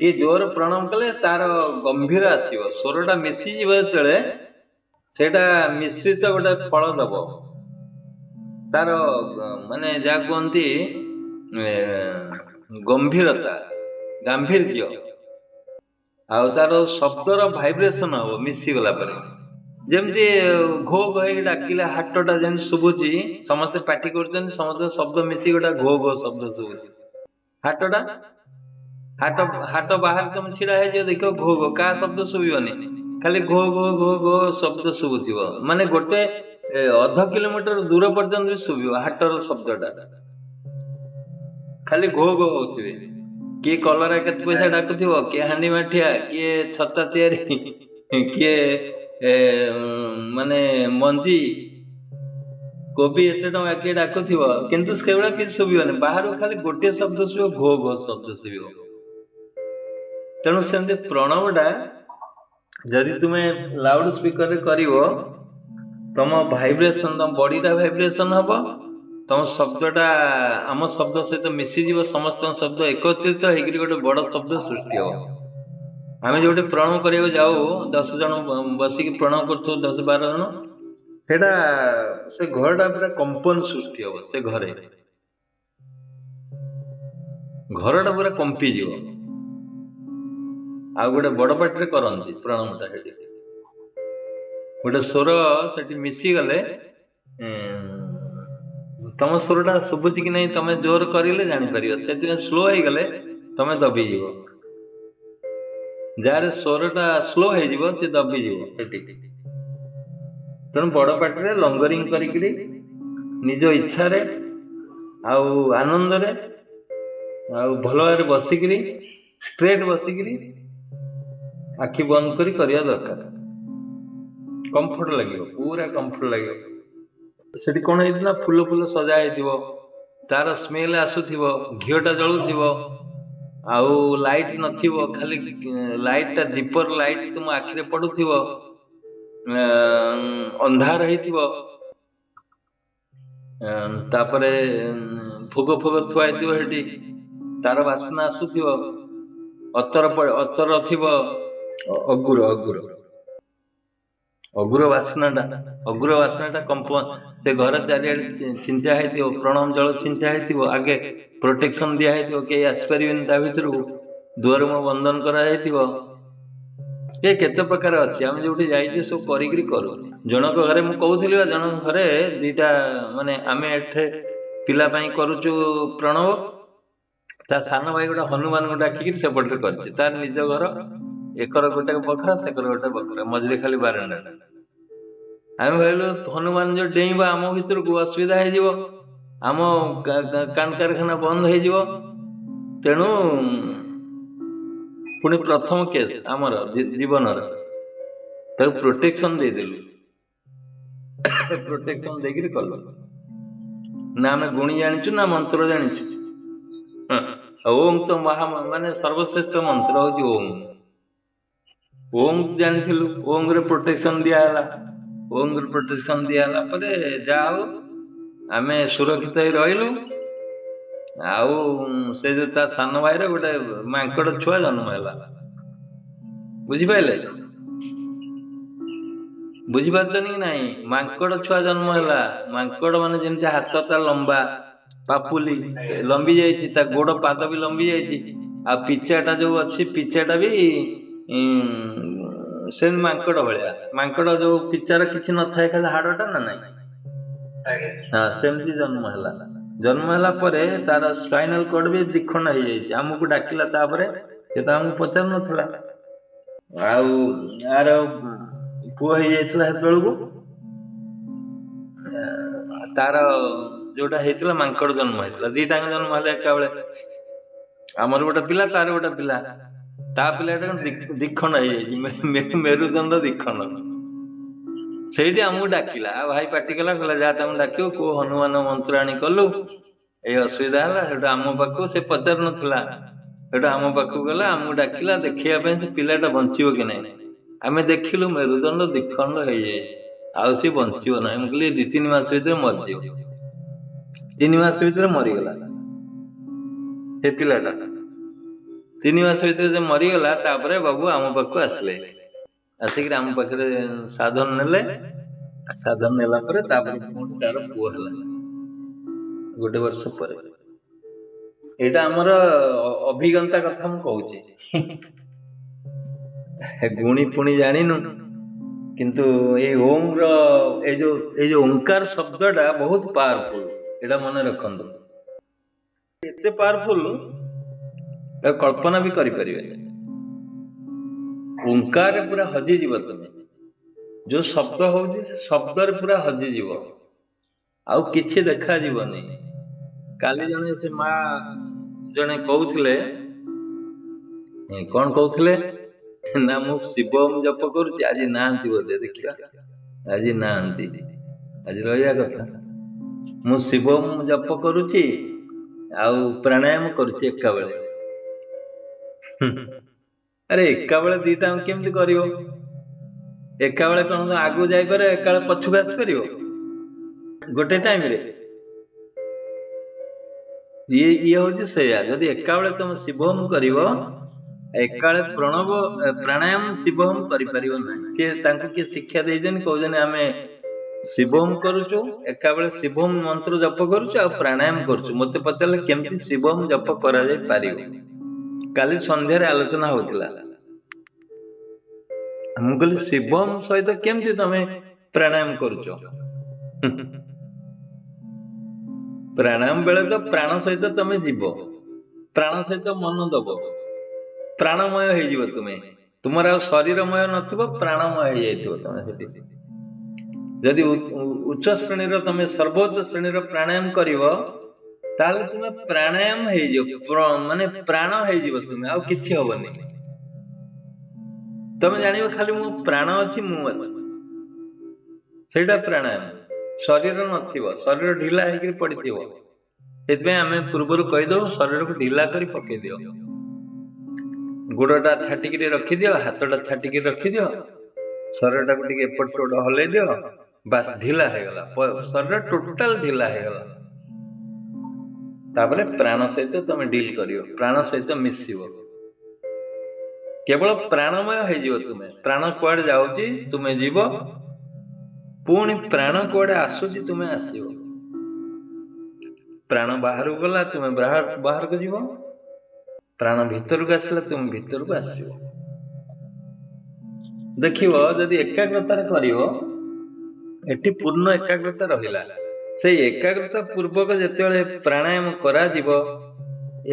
ये जोर प्रणाम कले तार गंभीर आसव स्वरटा मिशीज जो सेटा मिश्रित गोटे फल दब तार माने जा कहती गंभीरता गांभीर्य आउ तार शब्दर भाइब्रेशन हम मिशीगला जमती घो घो डाकिले हाटटा जमी शुभुची समस्ते पाटी कर समस्त शब्द मिसी गोटा घो घो शब्द शुभुची हाटटा हाट हाट बाहर तुम छिड़ा है देख घो घो क्या शब्द शुभनी खाली घो घो घो घो शब्द शुभुव माने गोटे अध किलोमीटर दूर पर्यंत भी शुभ हाटर शब्दटा खाली घो घो होते किए कलरा के पैसा डाकुव किए हांडी माठिया किए छता तैयारी किए माने मंजी कोबी एत टाँग किए डाकुव किंतु से कि शुभन बाहर खाली गोटे शब्द शुभ घो घो शब्द शुभ तेणु से प्रणवटा जदि तुम्हें लाउड स्पीकर कर तुम भाइब्रेशन तुम बॉडीटा भाइब्रेशन हम तुम शब्दटा आम शब्द सहित मिशीज समस्त शब्द एकत्रित होकर गोटे बड़ शब्द सृष्टि हम आम जो प्रणव करा जाऊ 10 जन बसिक प्रणव कर 10-12 जन सेटा से घरटा पूरा कंपन सृष्टि हम से घरटा पूरा कंपीज आ गोटे बड़ पार्टी करती प्रणवटा से गोटे स्वर से मिशीगले तुम स्वरटा शुभुची कि नहीं तुम जोर करें जापर से स्लो हो गले तुम दबीज जार स्वरटा स्लो हो दबीज तेणु बड़ पार्टी लंगरिंग कर निज इच्छा आनंद भल भाव बसिक स्ट्रेट बसिक आखि बंद कर दरकार कंफर्ट लगे पूरा कंफर्ट लगे से कौन है फूल फूल सजा हो तार स्मेल आसुव घीटा जलुव आउ लाइट नथिव खाली लाइट टा दीपर लाइट तुम आखिरे पड़ुव अंधार होपर भोग फोग थुआई तार बासना आसुव अतर अतर थी अगुर अगुर अगुर बासनाटा कंपन से घर चारिआडे छिंचा हो प्रणाम जल छिंचा हो आगे प्रोटेक्शन दिया कई आसपारे भर दुआर मुह बंधन कर केते प्रकार अच्छी आम जो जाइए सब करू जनक घरे मुझे कहूली जनक घरे दीटा माने आम एठे पिलापाई करुचु प्रणव ता सान भाई गोटे हनुमान को डाकिक सेपटे कर तार निज घर एकर गोटे बखरा सेकर गोटे बखरा मझे खाली बारंडा आम भाविलु हनुमान जो डेइबा आम भर को असुविधा आम कान कारखाना बंद हो तेणु पुणी प्रथम केस आमर जीवन प्रोटेक्शन देदेलु प्रोटेक्शन देकर कलु ना आम गुणी जानिचु ना मंत्र जानिचु ओम तो महा माने सर्वश्रेष्ठ मंत्र हूँ ओम ओम जानी ओम रे प्रोटेक्शन दियाला ओम रे प्रोटेक्शन दियाला पर जाओ आमे सुरक्षित रहिलु आउ से जो ता सान भाई रे गोटे मांकड़ छुआ जन्म है बुझी पाइले बुझी पारछन कि नहीं मांकड़ छुआ जन्म है मांकड़ माने जेमती हाथ ता लंबा पापुली लंबी जाइए ता गोड़ पाद भी लंबी जाइए आ पिचाटा जो अच्छी पिचाटा भी से मांकड़ भाया मांकड़ जो पिचार किसी न था खाली हाड़टा ना ना हाँ सेमती जन्म है तार स्पाइनल कॉर्ड भी दिखंड हो जाए आमको डाकिला ये तो आमको पचार नाला आर पुआ हो जाता तार जोटा होता मांकड़ जन्म होता दीटा जन्म है एका बेले आमर गोटे पिला तार गोटे पिला ता पिलाटा दिखंड हो मेरुदंड दिखंड से आमको डाकिला भाई पार्टी कला कहला जा तुम डाक को हनुमान मंत्र आनी कलु ये असुविधा है आम पाख से पचार नाला आम पाख गला आमको डाकिला देखा से पिलाटा बंचो कि ना आम देखिलु मेरुदंड दिखंड हो जाए आउ सी बंचो ना कहली 2-3 मास भर मरज 3 ମାସ ଭିତରେ ମରିଗଲା ସେ ପିଲାଟା। 3 ମାସ ଭିତରେ ଯେ ମରିଗଲା, ତାପରେ ବାବୁ ଆମ ପାଖକୁ ଆସିଲେ, ଆସିକିରି ଆମ ପାଖରେ ସାଧନ ନେଲେ। ସାଧନ ନେଲା ପରେ ତାପରେ ପୁଣି ତାର ପୁଅ ହେଲା 1 ବର୍ଷ ପରେ। ଏଇଟା ଆମର ଅଭିଜ୍ଞତା କଥା ମୁଁ କହୁଛି। ଗୁଣି ପୁଣି ଜାଣିନୁ, କିନ୍ତୁ ଏଇ ଓମ୍ ର ଏଇ ଯୋଉ ଓଙ୍କାର ଶବ୍ଦଟା ବହୁତ ପାୱାରଫୁଲ, ଏଇଟା ମନେ ରଖନ୍ତୁ। ଏତେ ପାୱାରଫୁଲ କଳ୍ପନା ବି କରିପାରିବେନି। ଓଙ୍କାରରେ ପୁରା ହଜିଯିବ ତମେ। ଯୋଉ ଶବ୍ଦ ହଉଛି ସେ ଶବ୍ଦରେ ପୁରା ହଜିଯିବ, ଆଉ କିଛି ଦେଖାଯିବନି। କାଲି ଜଣେ ସେ ମା ଜଣେ କହୁଥିଲେ, କଣ କହୁଥିଲେ ନା ମୁଁ ଶିବ ଓମ୍ ଜପ କରୁଛି, ଆଜି ନାହାନ୍ତି ବୋଧେ, ଦେଖିବା ଆଜି ନାହାନ୍ତି, ଆଜି ରହିବା କଥା। ମୁଁ ଶିବ ଓମ୍ ଜପ କରୁଛି ଆଉ ପ୍ରାଣାୟାମ କରୁଛି ଏକା ବେଳେ। ଆରେ ଏକା ବେଳେ ଦିଟା କେମିତି କରିବ? ଏକା ବେଳେ କଣ ଆଗକୁ ଯାଇପାରିବ, ଏକା ବେଳେ ପଛକୁ ଆସିପାରିବ ଗୋଟେ ଟାଇମରେ? ଇଏ ହଉଛି ସେଇଆ। ଯଦି ଏକା ବେଳେ ତମେ ଶିବ ହୋମ କରିବ, ଏକାଳେ ପ୍ରଣବ ପ୍ରାଣାୟାମ ଶିବ ହୋମ କରିପାରିବ ନାହିଁ। ସିଏ ତାଙ୍କୁ କିଏ ଶିକ୍ଷା ଦେଇଛନ୍ତି, କହୁଛନ୍ତି ଆମେ ଶିବ ହୋମ କରୁଛୁ, ଏକା ବେଳେ ଶିବ ହୋମ ମନ୍ତ୍ର ଜପ କରୁଛୁ ଆଉ ପ୍ରାଣାୟାମ କରୁଛୁ। ମତେ ପଚାରିଲେ କେମିତି ଶିବ ହୋମ ଜପ କରାଯାଇ ପାରିବ? କାଲି ସନ୍ଧ୍ୟାରେ ଆଲୋଚନା ହଉଥିଲା। ମୁଁ କହିଲି ଶିବ ହୋମ ସହିତ କେମିତି ତମେ ପ୍ରାଣାୟାମ କରୁଛ? ପ୍ରାଣାୟାମ ବେଳେ ତ ପ୍ରାଣ ସହିତ ତମେ ଯିବ, ପ୍ରାଣ ସହିତ ମନ ଦବ, ପ୍ରାଣମୟ ହେଇଯିବ ତୁମେ। ତୁମର ଆଉ ଶରୀରମୟ ନଥିବ, ପ୍ରାଣମୟ ହେଇଯାଇଥିବ ତମେ ସେଠି। ଯଦି ଉଚ୍ଚ ଶ୍ରେଣୀର ତମେ ସର୍ବୋଚ୍ଚ ଶ୍ରେଣୀର ପ୍ରାଣାୟାମ କରିବ, ତାହେଲେ ତୁମେ ପ୍ରାଣାୟାମ ହେଇଯିବ, ମାନେ ପ୍ରାଣ ହେଇଯିବ ତୁମେ, ଆଉ କିଛି ହବନି। ତମେ ଜାଣିବ ଖାଲି ମୋ ପ୍ରାଣ ଅଛି, ମୁଁ ଅଛି, ସେଇଟା ପ୍ରାଣାୟାମ। ଶରୀର ନଥିବ, ଶରୀର ଢିଲା ହେଇକି ପଡିଥିବ। ସେଥିପାଇଁ ଆମେ ପୂର୍ବରୁ କହିଦଉ ଶରୀରକୁ ଢିଲା କରି ପକେଇ ଦିଅ, ଗୋଡଟା ଛାଟିକିରି ରଖିଦିଅ, ହାତଟା ଛାଟିକିରି ରଖିଦିଅ, ଶରୀରଟାକୁ ଟିକେ ଏପଟ ସେପଟ ହଲେଇ ଦିଅ, ବାସ୍ ଢିଲା ହେଇଗଲା, ଶରୀର ଟୋଟାଲ ଢିଲା ହେଇଗଲା। ତାପରେ ପ୍ରାଣ ସହିତ ତମେ ଡିଲ୍ କରିବ, ପ୍ରାଣ ସହିତ ମିଶିବ, କେବଳ ପ୍ରାଣମୟ ହେଇଯିବ ତୁମେ। ପ୍ରାଣ କୁଆଡେ ଯାଉଛି ତୁମେ ଯିବ, ପୁଣି ପ୍ରାଣ କୁଆଡେ ଆସୁଛି ତୁମେ ଆସିବ। ପ୍ରାଣ ବାହାରକୁ ଗଲା ତୁମେ ବାହାରକୁ ଯିବ, ପ୍ରାଣ ଭିତରକୁ ଆସିଲା ତୁମେ ଭିତରକୁ ଆସିବ। ଦେଖିବ ଯଦି ଏକାଗ୍ରତାରେ କରିବ, ଏଠି ପୂର୍ଣ୍ଣ ଏକାଗ୍ରତା ରହିଲା। ସେଇ ଏକାଗ୍ରତା ପୂର୍ବକ ଯେତେବେଳେ ପ୍ରାଣାୟାମ କରାଯିବ,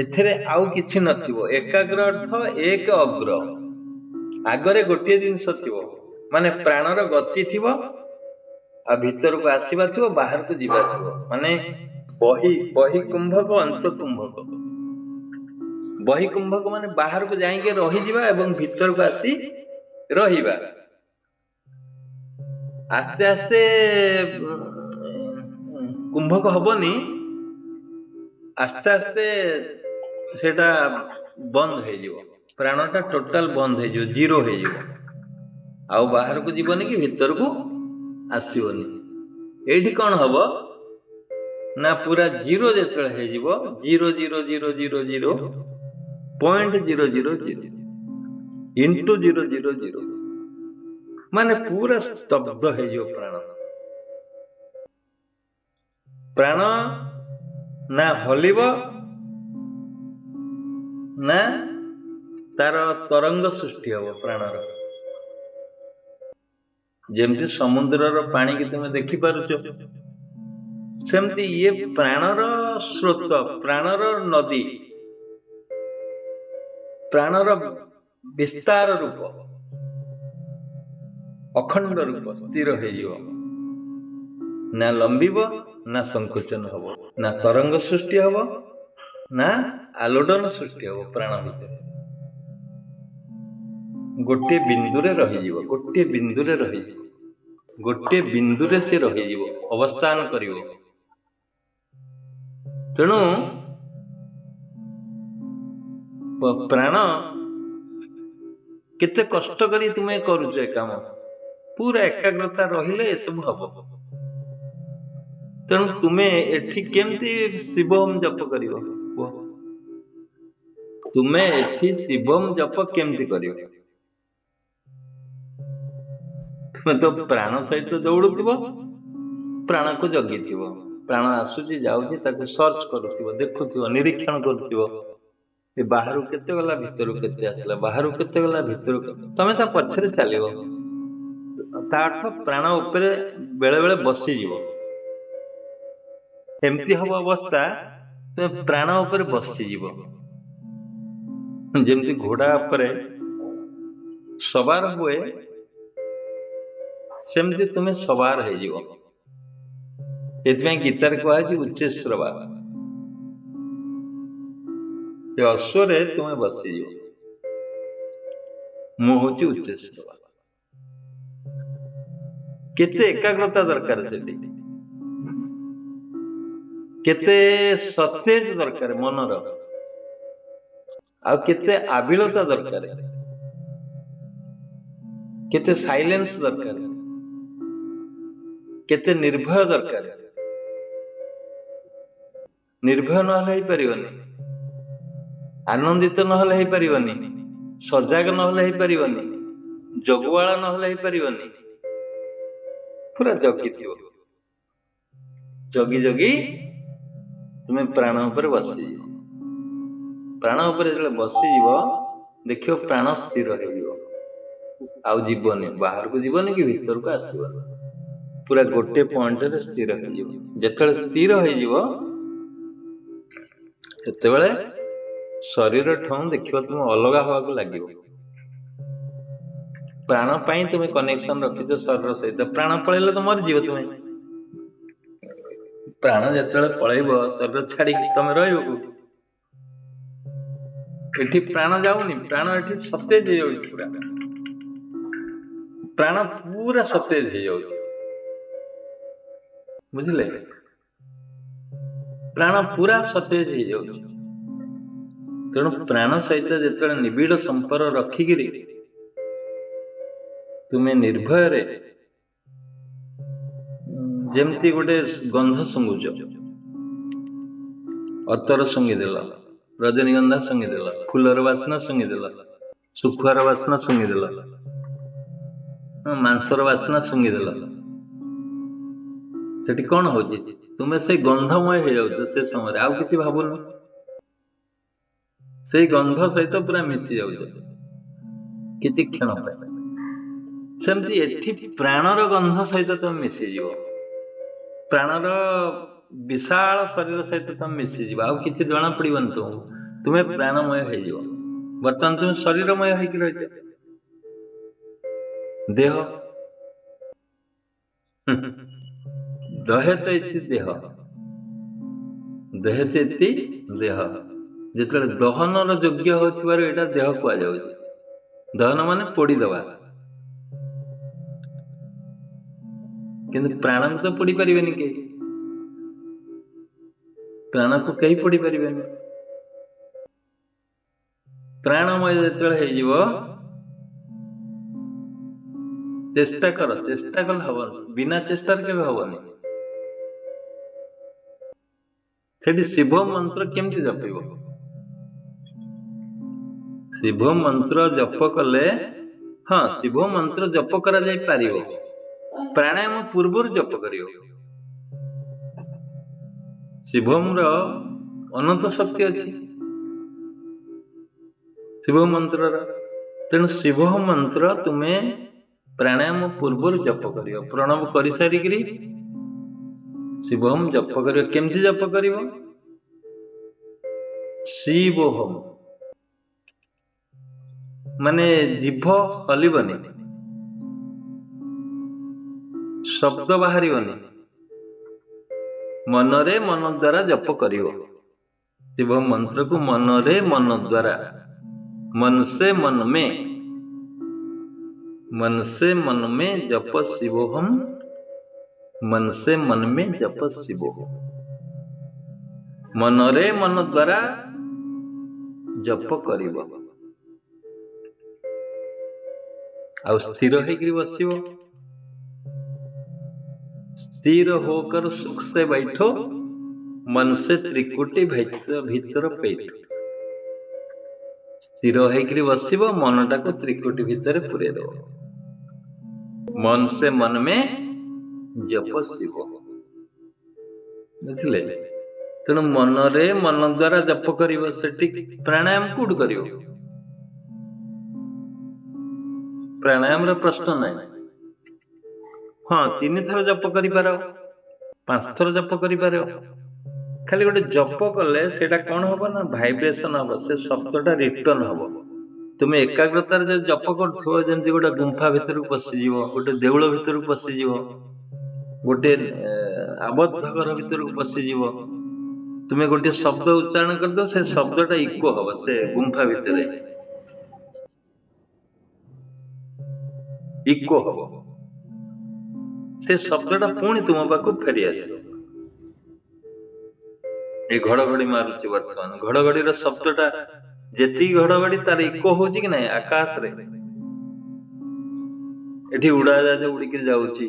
ଏଥିରେ ଆଉ କିଛି ନଥିବ। ଏକାଗ୍ର ଅର୍ଥ ଏକ ଅଗ୍ର, ଆଗରେ ଗୋଟିଏ ଜିନିଷ ଥିବ, ମାନେ ପ୍ରାଣର ଗତି ଥିବ, ଆଉ ଭିତରକୁ ଆସିବା ଥିବ, ବାହାରକୁ ଯିବା ଥିବ। ମାନେ ବହି କୁମ୍ଭକ ଅନ୍ତ କୁମ୍ଭକ। ବହି କୁମ୍ଭକ ମାନେ ବାହାରକୁ ଯାଇକି ରହିଯିବା ଏବଂ ଭିତରକୁ ଆସି ରହିବା। ଆସ୍ତେ ଆସ୍ତେ କୁମ୍ଭକ ହବନି, ଆସ୍ତେ ଆସ୍ତେ ସେଟା ବନ୍ଦ ହେଇଯିବ, ପ୍ରାଣଟା ଟୋଟାଲ ବନ୍ଦ ହେଇଯିବ, ଜିରୋ ହେଇଯିବ, ଆଉ ବାହାରକୁ ଯିବନି କି ଭିତରକୁ ଆସିବନି। ଏଇଠି କଣ ହବ ନା ପୁରା ଜିରୋ ଯେତେବେଳେ ହେଇଯିବ, 0.000.000 ଇଣ୍ଟୁ 000, ମାନେ ପୁରା ସ୍ତବ୍ଧ ହେଇଯିବ ପ୍ରାଣ। ପ୍ରାଣ ନା ହଲିବ ନା ତାର ତରଙ୍ଗ ସୃଷ୍ଟି ହବ ପ୍ରାଣର। ଯେମିତି ସମୁଦ୍ରର ପାଣିକି ତୁମେ ଦେଖିପାରୁଛ, ସେମିତି ଇଏ ପ୍ରାଣର ସ୍ରୋତ, ପ୍ରାଣର ନଦୀ, ପ୍ରାଣର ବିସ୍ତାର ରୂପ, ଅଖଣ୍ଡ ରୂପ ସ୍ଥିର ହେଇଯିବ, ନା ଲମ୍ବିବ ନା ସଂକୁଚନ ହବ, ନା ତରଙ୍ଗ ସୃଷ୍ଟି ହବ ନା ଆଲୋଡନ ସୃଷ୍ଟି ହବ। ପ୍ରାଣ ଭିତରେ ଗୋଟିଏ ବିନ୍ଦୁରେ ରହିଯିବ, ଗୋଟିଏ ବିନ୍ଦୁରେ ରହିଯିବ, ଗୋଟିଏ ବିନ୍ଦୁରେ ସେ ରହିଯିବ, ଅବସ୍ଥାନ କରିବ। ତେଣୁ ପ୍ରାଣ କେତେ କଷ୍ଟ କରି ତୁମେ କରୁଛ ଏ କାମ, ପୁରା ଏକାଗ୍ରତା ରହିଲେ ଏସବୁ ହବ। तेणु तुमे एठी केमती शिवम जप करियो कुह तुमे एठी शिवम जप केमती करियो तुमे तो प्राण सहित दौड़ुथिबो प्राण को जगिथिबो प्राण आसुची जाउची ताको सर्च करूथिबो देखुथिबो निरीक्षण करूथिबो ए बाहरु केते गला भितरु केते आसला बाहरु केते गला भितरु तमे ता पछरे चलिबो ता अर्थ प्राण ऊपर बेले बेले बसी जीवो एमती हब अवस्था तुमे प्राण ऊपर बसी जीवो जेमती घोड़ा ऊपर सवार हुए सेमती तुमे सवार हो जीवो एतमें गीतार कहा उच्च श्रवा अश्वरे तुमे बसी जीवो मु हूँ उच्च श्रवा केते एकाग्रता दरकार सेठी केते सतेज दरकार मनर आ केते आबिलता दरकार केते साइलेंस दरकार केते निर्भय दरकार निर्भय नहले ही परिवनी आनंदित नहले ही परिवनी सजाग नहले ही परिवनी जगुआला नहले ही परिवनी पूरा जगी थियो जगी जगी तुम्हें प्राण ऊपर बसी जीव प्राण ऊपर जो बसी जीव देखियो प्राण स्थिर हो आउ जीवनी बाहर को जीवनी कि भीतर को आसबनी पूरा गोटे पॉइंट रे स्थिर हो जिते स्थिर हो शरीर ठों देखियो तुम अलग हवा को लगे प्राण पाई तुम कनेक्शन रखिच शरीर सहित प्राण पलैले तो मर जीव तुम्हें प्राण जिते पलैब शरीर छाड़ी तुम रही प्राण जाऊनी प्राण एठी सतेज हो पूरा प्राण पूरा सतेज हो बुझले प्राण पूरा सतेज हो तेणु प्राण सहित जिते निबिड़ संपर्क रखिकी तुम्हें निर्भय रे जेमती गोटे गंध सुंगुच अतर सुंगीदेल रजनीगंधा सुंगीदेल फूलर बासना सुंगीदेल सुखुआर बासना सुंगीदेल मांसर बासना सुंगीदेल सेठी कौन हो तुम्हें से गंधमय हो जाउछ से समय आउ किछि भाबुनु से गंध सहित पूरा मिसी जाउछ किछि क्षण पे सेमती एठी प्राणर गंध सहित तुम मिसी जीव प्राणर विशाल शरीर सहित तुम मिसी जीव आउ किछि जना पड़िबन तुम्हें प्राणमय हो जीव वर्तमान तुम शरीरमय होइक रहिछ देह दहेत इति देह दहेत इति देह जिते दहनर योग्य होथिबार एटा देह कुआ जाउछ दहन माने पोड़ी दवा किंतु प्राण को तो पोड़ी परिबेनी के प्राण को कहीं पोड़ी परिबेनी प्राणमय जिते हो चेष्टा कर हबन बिना चेष्टा केबे हबनी सेठी शिव मंत्र केमती जपिब शिव मंत्र जप कले हाँ शिव मंत्र जप करा जाय पारिबो प्राणायाम पूर्व जप करियो शिवम अनंत शक्ति अच्छी शिव मंत्र तेणु शिव मंत्र तुम्हें प्राणायाम पूर्व जप करियो प्रणव कर सारिकी शिवम जप करियो केमती जप करियो शिवोहम माने जीभ हलिबनी शब्द बाहरिबनी मनरे मन द्वारा जप करियो शिव मंत्र को मनरे मन द्वारा मन से मन में जप शिवोहम मन से मन में जप शिवोहम मनरे मन द्वारा जप करिबो आ स्थिर होइकरी बसिबो स्थिर होकर सुख से बैठो, मन से त्रिकुटी भीतर पेटो। स्थिर होकर बसिब, मनटा को त्रिकुटी भितर पुरे दो। मन से मन में जप शिव। बुझिले? तेणु मनरे मन द्वारा जप करिव। सेठी प्राणायाम कोड करिव? प्राणायाम रे प्रश्न नहीं। हाँ, 3 थर जप करि पारो, 5 थर जप करि पारो। खाली गोटे जप कले सेटा कौन हबो ना वाइब्रेशन हबो, से शब्दटा रिटर्न हबो। तुम एकाग्रतार जो जप करथो, जेमति गोटे गुंफा भितर पसि जीवो, गोटे देउळ भितर पसि जीवो, गोटे आबद्ध घर भितर पसि जीवो। तुम्हें गोटे शब्द उच्चारण कर दो, से शब्दटा इको हबो से गुंफा भितर, इको हबो। से शब्दटा पुणी तुम पाखु फेरी आसो। ए घड़घड़ी मारुची वर्तमान, घड़घड़ी रो शब्दटा जेती घड़घड़ी तार इको होची कि नहीं आकाश रे। एठी उड़ाजाहाज उड़िक जाऊची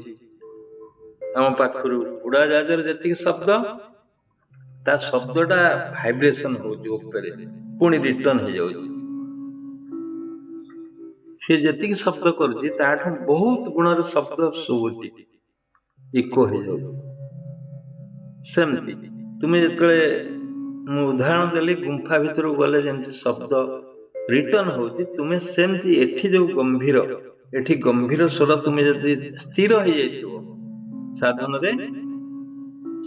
आम पाखरु, उड़ाजाहाज जेती शब्द ता शब्दटा वाइब्रेशन होची ऊपर, पुणी रिटर्न हो जाऊची। से जेती शब्द करुची ताठू बहुत गुणर शब्द शुभुची, इको हो जाऊची। सेमती तुम्हें जिते उदाहरण देली गुंफा भितर गले जमती शब्द रिटर्न होची, तुम्हें सेमती एठी जो गंभीर, एठी गंभीर स्वर तुम्हें जदि स्थिर हो जाइथिबो साधन रे,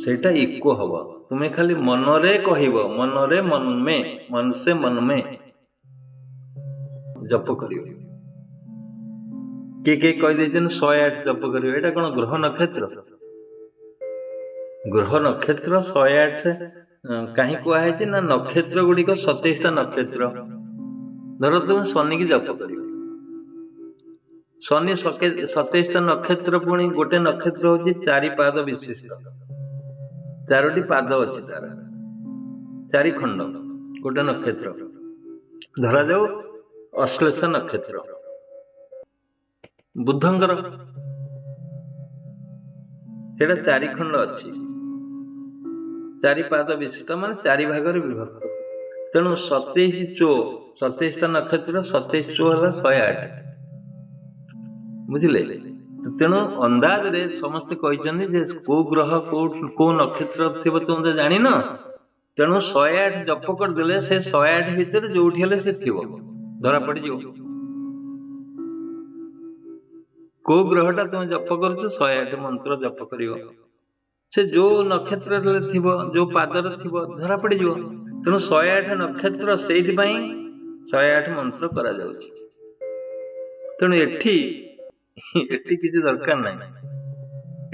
सेटा इको हबो। तुम्हें खाली मन रे कहिबो, मन रे मन में, मन से मन में जप करियो। के कहि दैछन 108 जप करियो। एटा कोन ग्रह नक्षत्र? ग्रह नक्षत्र 108 कहीं कहुई ना, नक्षत्र गुड़िक 27टा नक्षत्र। धर तुम शनि की जप कर, शनि 27टा नक्षत्र, पुणी गोटे नक्षत्र हूँ 4 पाद विशिष्ट, 4टी पाद अच्छी तार, 4 खंड गोटे नक्षत्र। धरा जाऊ अश्लेष नक्षत्र बुद्धंकर, सेटा 4 खंड अच्छी, 4 पाद विशिष्ट, मान 4 भाग विभक्त। तेणु 27टा नक्षत्र, 27 चो है 108। बुझिले? तेणु अंदाज रे समस्ते कहते जे को ग्रह को नक्षत्र थी तुम तो जानी न। तेणु 108 जप करदे से 108 भितर जो से थी धरा पड़ जाओ। को ग्रहटा तुम जप कर 108 मंत्र जप कर, से जो नक्षत्र जो पादर थी धरा पड़ जाओ। तेणु 108 नक्षत्र से 108 मंत्र करा जाउछि। तेणु एठी किसी दरकार नहीं,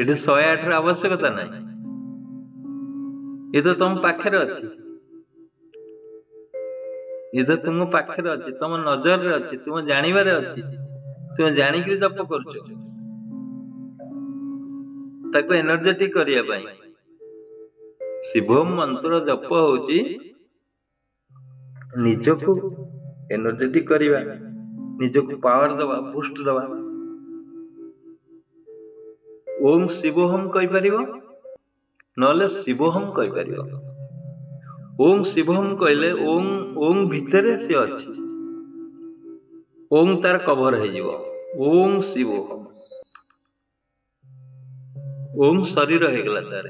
एठी 108 र आवश्यकता नहीं। ये तो तुम पाखे अच्छी, ये तो तुम पाखे अच्छी, तुम नजर रे अच्छी, तुम जानिबार अच्छी, तुम जानिक जप करुच ताको एनर्जेटिक करिया पाई। शिवम मंत्र जप होची निजको एनर्जेटिक करिया, निजको पावर दवा, बूस्ट दवा। ओम शिवोहम कहि परिबो, नले शिवोहम कहि परिबो। ओम शिवोहम कहले ओम ओम भितरे से अछि, ओम तार कवर हो जीवो। ओम शिवोहम, ओम शरीर हो गला तार,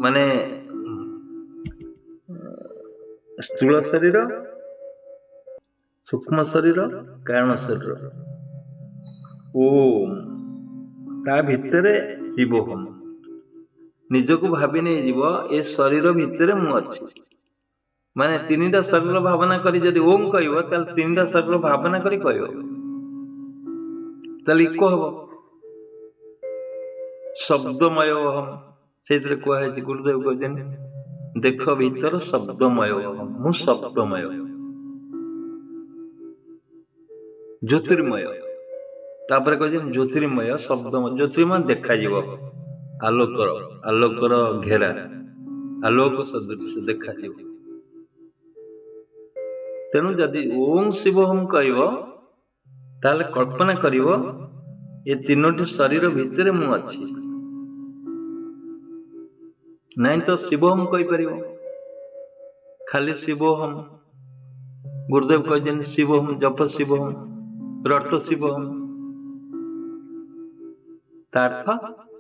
माने स्थूल शरीर, सूक्ष्म शरीर, कारण शरीर। ओम ता भितरे शिवोहम, निजको भावी नहीं जीव ए शरीर भितरे मु अच्छी। माने 3टा शरीर भावना करी जदि ओम कहबो ताल 3टा शरीर भावना करी कहबो ताल इको हबो। शब्दमय अहम सेतरे कोआ है गुरुदेव कहजन देख भीतर शब्दमय अहम, मु शब्दमय ज्योतिर्मय। तापर कहजन ज्योतिर्मय शब्दमय, ज्योतिर्मय देखा जीवो, आलोकर, आलोकर घेरा, आलोक सदृश देखा जीवो। तेणु जदि ओम शिवोहम कहबो ताले कल्पना करिवो ये तीनोटी शरीर भितर मु अच्छी नहीं तो शिवोहम कही पार खाली शिवोहम गुरुदेव कहते शिवोहम जप शिवोहम रट शिवोहम तार्थ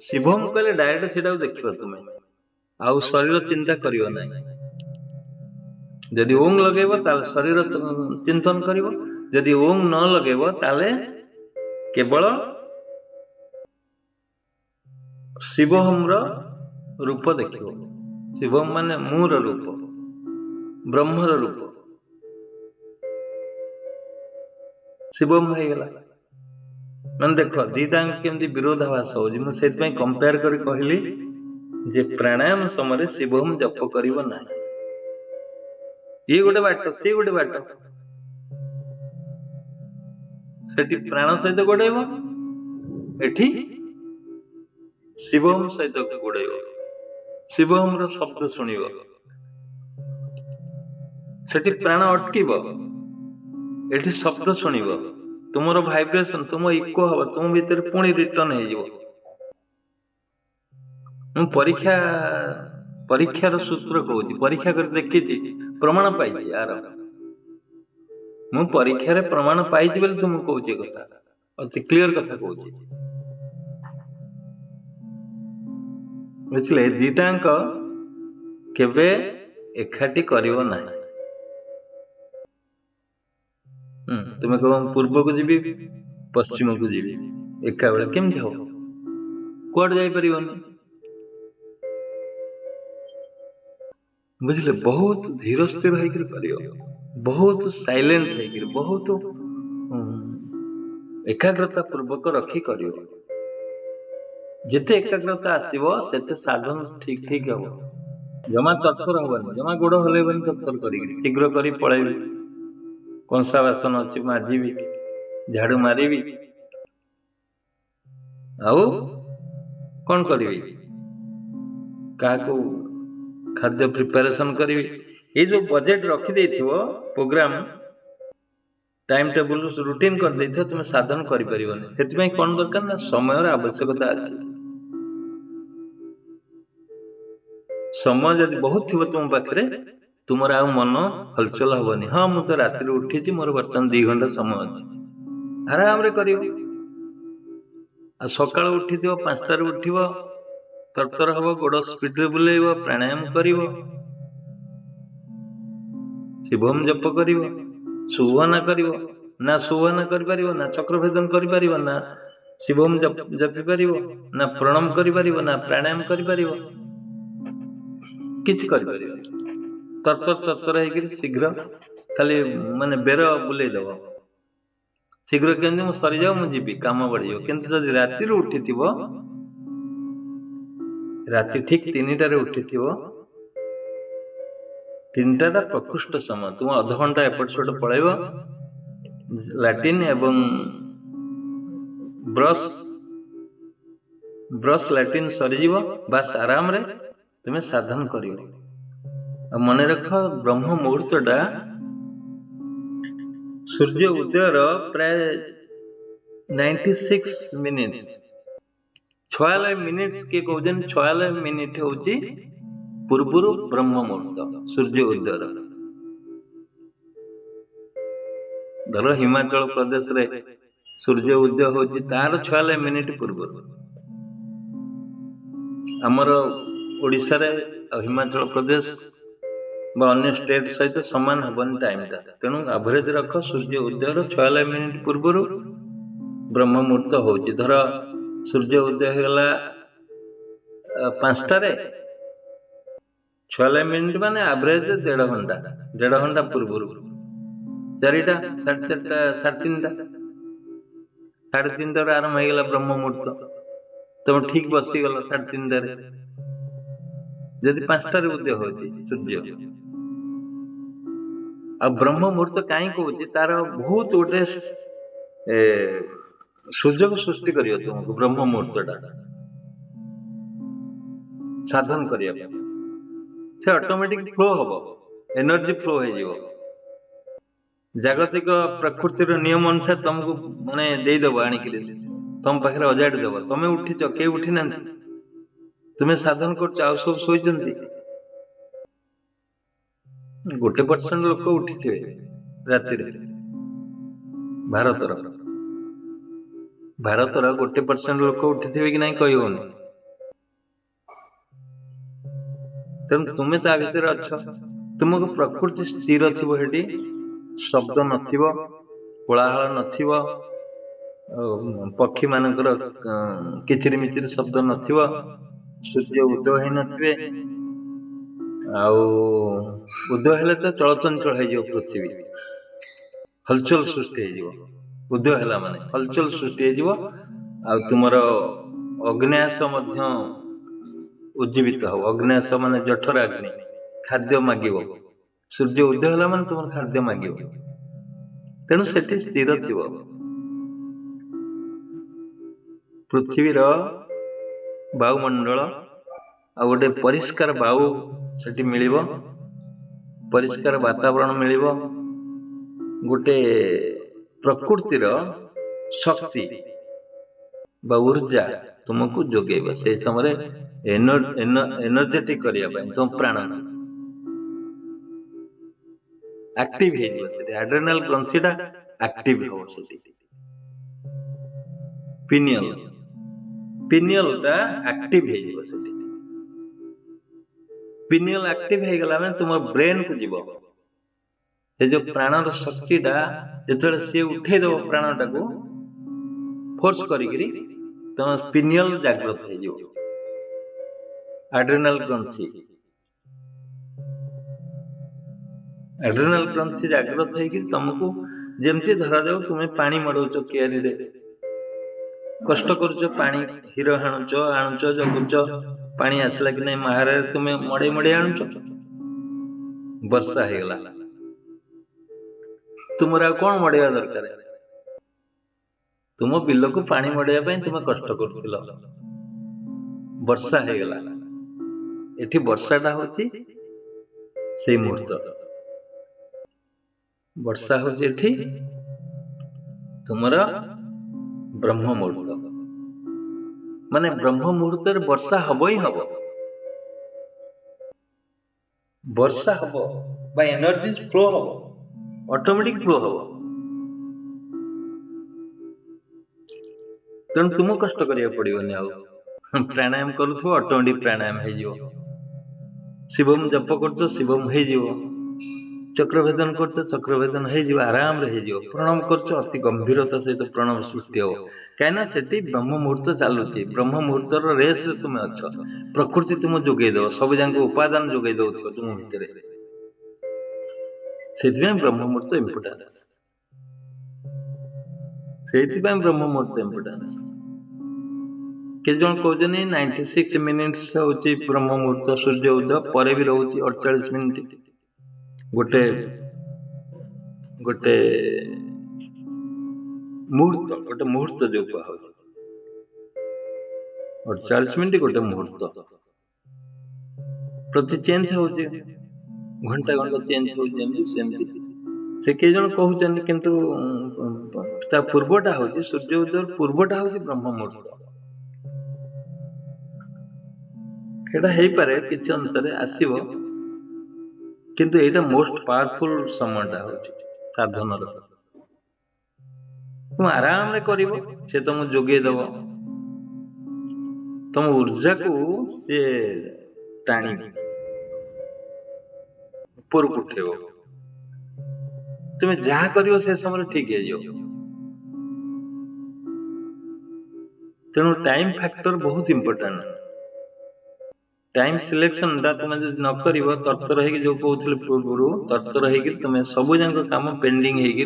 शिवोहम कहले डायरेक्ट सेटा देखिब तुम्हें आउ शरीर चिंता करियो नहीं जदि ओं लगेब ताले शरीर चिंतन करिब जदि ओं न लगेब ताले केवल शिवोहम रूप देखिब शिवोहम माने मूर रूप ब्रह्मर रूप शिवोहम हो गला मैं देख दीटा केमती विरोधाभास हो कंपेयर कर कहली जे प्राणायाम समय शिवोहम जप करिब ना ये गोटे बाट से गोटे बाट सेठी प्राण सहित गोड़ेब एठी शिवोहम सहित गोड़ेब शिवोहम रो शब्द सुनिब सेठी प्राण अटकिब एठी शब्द सुनिब तुमर भाइब्रेशन तुम इको हम तुम भीतर पुणी रिटर्न हो परीक्षा परीक्षार सूत्र कहूँ परीक्षा कर देखी प्रमाण पाई यार मु परीक्षा रे प्रमाण पाई तुम कहूँ कथा अति क्लियर कथा कहूँ बुझे दीटांक केवे एकाठी करिवो ना तुम्हें कह पूर्व को जी पश्चिम को जी एका बेले केमती हम कौड़ जापर बुझे बहुत धीर स्थिर होकर बहुत साइलेंट होकर बहुत एकाग्रता पूर्वक रखी कर जिते एकाग्रता आसो से साधन ठीक ठीक हम जमा तत्पर हबनी जमा गोड़ हलैबनी तत्पर कर शीघ्र कर पलैबी कंसा बासन अच्छी माजिबी झाड़ू मारिबी आउ कौन करी क्या खाद्य प्रिपेरेशन करी ये जो बजेट रखी देथिबो प्रोग्राम टाइम टेबल रूटीन कर देथिबो तुम साधन करि परिबनी सेति पई कोन दरकार ना समय आवश्यकता अछि समय जदि बहुत थिबो तुम पाखरे तुमर आ मन हलचल हबनी हाँ मु तो राति उठी मोर बर्तमान 2 घंटा समय अछि आराम रे करियो आ सकाळ उठी 5 उठिबो तरतर हब गोड़ स्पीड रे बुलेब प्राणायाम करिवो शिवोहम जप करिवो सुवना करिवो ना सुवना करि परिवो ना चक्रभेदन करि परिवो ना शिवोहम जपि परिवो ना प्रणाम करि परिवो ना प्राणायाम करि परिवो किछ करि परिवो तरतर तरतर है शीघ्र खाली माने बेर बुले दब शीघ्र केमती मु सरी जाओ मु जीवी काम बढ़ियो किंतु जदि राति उठी राति ठीक 3टारे उठी 3टा प्रकृष्ट समय तुम अध घंटा एपट सेपट पलैब लैट्रिन एवं ब्रश ब्रश लैट्रिन सरीजीव बास आराम रे तुम्हें साधन कर मन रख ब्रह्म मुहूर्तटा सूर्य उदयर प्राय 96 मिनिट्स 46 मिनिट्स के कहते 46 मिनिट हूँ पूर्वर ब्रह्म मुहूर्त सूर्य उदयर धर हिमाचल प्रदेश रे सूर्य उदय हूँ तार 46 मिनिट पूर्व आमर ओडिशा रे हिमाचल प्रदेश अन्य स्टेट सहित सामान हेनी टाइम तेणु एवरेज रख सूर्य उदयर 46 मिनिट पूर्वर ब्रह्म मुहूर्त हो धर सूर्य उदय होगा 5टारे 46 मिनिट माने एवरेज 1.5 घंटा पूर्वर 4टा 4:30 3:30 3:30 आरंभ होगा ब्रह्म मुहूर्त तुम ठीक बसीगल 3:30 जदि 5टारे उदय हो सूर्य आ ब्रह्म मुहूर्त कहीं कहूँ तार बहुत गोटे सुजोग सृष्टि करियो तुमको ब्रह्म मुहूर्तटा साधन करिया से ऑटोमेटिक फ्लो हम एनर्जी फ्लो हो जागतिक प्रकृतिर नियम अनुसार तुमको माने देदेव आणिक तुम पाखे अजाड़ी दब तुम उठीच के उठी ना तुम्हें साधन कर सब शोच 1% लोक उठी राति भारतर 1% लोक उठी कि नहीं कही होनी तेणु तुम्हें ता भीतर अच्छ तुमको प्रकृति स्थिर थी शब्द नोलाहल न पक्षी मानकर किचिरी मिचिरी शब्द न सूर्य उदय हो नथिबे उदय हेले तो चलचंचल हो पृथ्वी हलचल सृष्टि हो उदय है माने हलचल सृष्टि हो तुमर अग्न्यास उज्जीवित हो अग्न्यास माने जठर अग्नि खाद्य मागिब सूर्य उदय है माने तुम खाद्य मागिब तेणु से स्थिर थी पृथ्वीर वायुमंडल आ गोटे परिष्कार वायु से मिल परिष्कार वातावरण मिल गोटे प्रकृतिर शक्ति बा ऊर्जा तुमको जोगेब से समय एनर्जेटिक करने तुम प्राण एक्टिव एड्रेनाल ग्रंथिटा एक्टिव हो पिनियलटा एक्टिव पिनियल एक्टिव हो गला तुम ब्रेन को जीव ये जो प्राणर शक्तिटा जो सी उठेदेव प्राणटा को फोर्स करी तुम पिनियल जागृत हो एड्रेनाल ग्रंथि जागृत हो तुमको जमती धरा जाऊ तुम्हें पानी मड़ौच कियारी कष्ट करुच पानी हीरो हाणुच आणुच जगुच पानी आसला कि नहीं महारे तुम्हें मड़े मड़े आणुच वर्षा हो गला तुमर कौन मड़ेवा दरकार तुम बिल को पानी मड़ेवा तुम्हें कष्ट कर वर्षा हो गला एठी वर्षाटा होची से मुहूर्त वर्षा होची एठी तुमरा ब्रह्म मुहूर्त माने ब्रह्म मुहूर्त वर्षा हब ही हब वर्षा हब बा energy flow hub automatic flow hub तेणु तुम कष्ट करिया पड़िबनी आ प्राणायाम करूथो ऑटोमेटिक प्राणायाम हो जिवो शिवम जप करछो शिवम हो जिवो चक्रभेदन करछो चक्रभेदन हो जिवो आराम रे हो जिवो प्रणाम करछो अति गंभीरता सहित प्रणव सृष्टि हो कहीं सेठी ब्रह्म मुहूर्त चलुची ब्रह्म मुहूर्तर रेस रे तुम अच्छ प्रकृति तुम जोगे दो सब जाक उपादान जोगे दउथो तुम भितर सेथिबे ब्रह्म मुहूर्त इंपोर्टेंस सेथिबे ब्रह्म मुहूर्त इंपोर्टेंस के जन कहते 96 मिनिट्स होची ब्रह्म मुहूर्त सूर्य उदय परे भी रहउची 48 मिनिट गोटे गोटे मुहूर्त जो कह 48 मिनिट गोटे मुहूर्त प्रति चेंज होची घंटा घंटा चेंज होची सेमती से के जन कहउचन किंतु ता पूर्वटा होची सूर्य उदय पूर्वटा होची ब्रह्म मुहूर्त एटा हेई पारे किछि अनुसारे आसीबो किंतु एटा मोस्ट पावरफुल समयटा होची साधन रो तुम आराम रे करिवो से तुम जोगे दबो तुम ऊर्जा को से टाणी ऊपर उठेबो तुम जहा करिवो से समय ठीक है जो तेणु टाइम फैक्टर बहुत इंपोर्टेंट टाइम सिलेक्शन दा तुम न करिवो तरतर हेकि जो कहउथले पूर्वरु तरतर हेकि तुम सब जाक काम पेंडिंग हेकि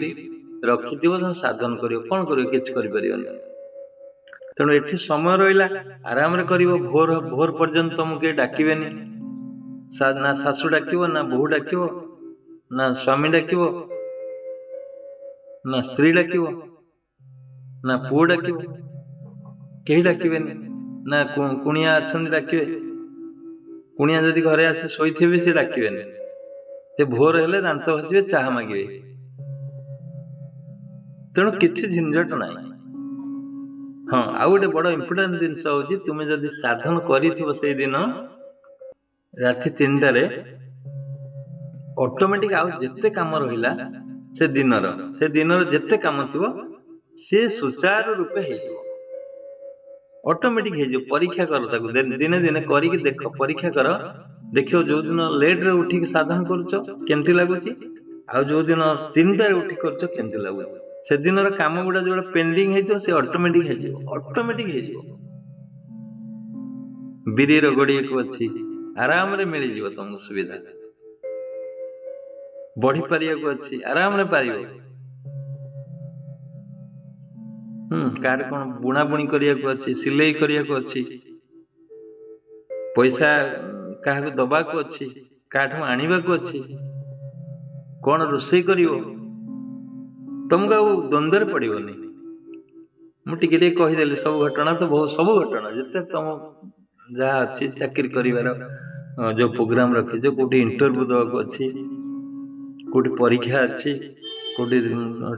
रखिथिबो तुम साधन करिवो कोन करिवो किछ करि परिबो तेणु एठी समय रहिला आराम रे करिवो भोर भोर पर्यंत तुमके डाकिबेनी ना सासु डाकिबो ना बहु डाकिबो ना स्वामी डाकिबो ना स्त्री डाकिबो ना पुओ डाकिबो केही डाकिबेनी ना कुणिया अछन डाकिबे कुणिया जदि घरे आसे शोइथिबे से डाकिबेनी से भोर हेले दांत घसिबे चाहा मागिबे तेणु किछि झंझट नाही हाँ आउ गोटे बड़ इम्पोर्टाट जिनस हूँ तुम जदि साधन कर से दिन राति 3टारे ऑटोमेटिक आउ जिते काम रहा से दिनर जिते काम थी सी सुचारू रूपे हो ऑटोमेटिक हो परीक्षा कर ताको दिने दिने करके देख परीक्षा कर देखियो जो दिन लेट रे उठिक साधन करुच केमती लगुच आ जो दिन 3टारे उठिक करुच केमती लगुच से दिन काम गुड़ा जो पेंडिंग है से ऑटोमेटिक हो बिरी रगड़ी को अच्छी आराम रे मिल जिवो तुमको सुविधा बढ़ी पारिया को अच्छी आराम रे पारियो कार कौन बुणा बुणी करिया को अच्छी सिलाई करिया को अच्छी पैसा क्या दबा को अच्छी काठू आनिबा को अच्छी कौन रोषे करियो तुमको आ द्वंद्व पड़ोनी मुझे कहीदेली सब घटना तो बहुत सब घटना जिते तुम जहाँ अच्छी चाकरी कर जो प्रोग्राम रखी जो कौटी इंटरव्यू देवाक अच्छी कौटी परीक्षा अच्छी कौटी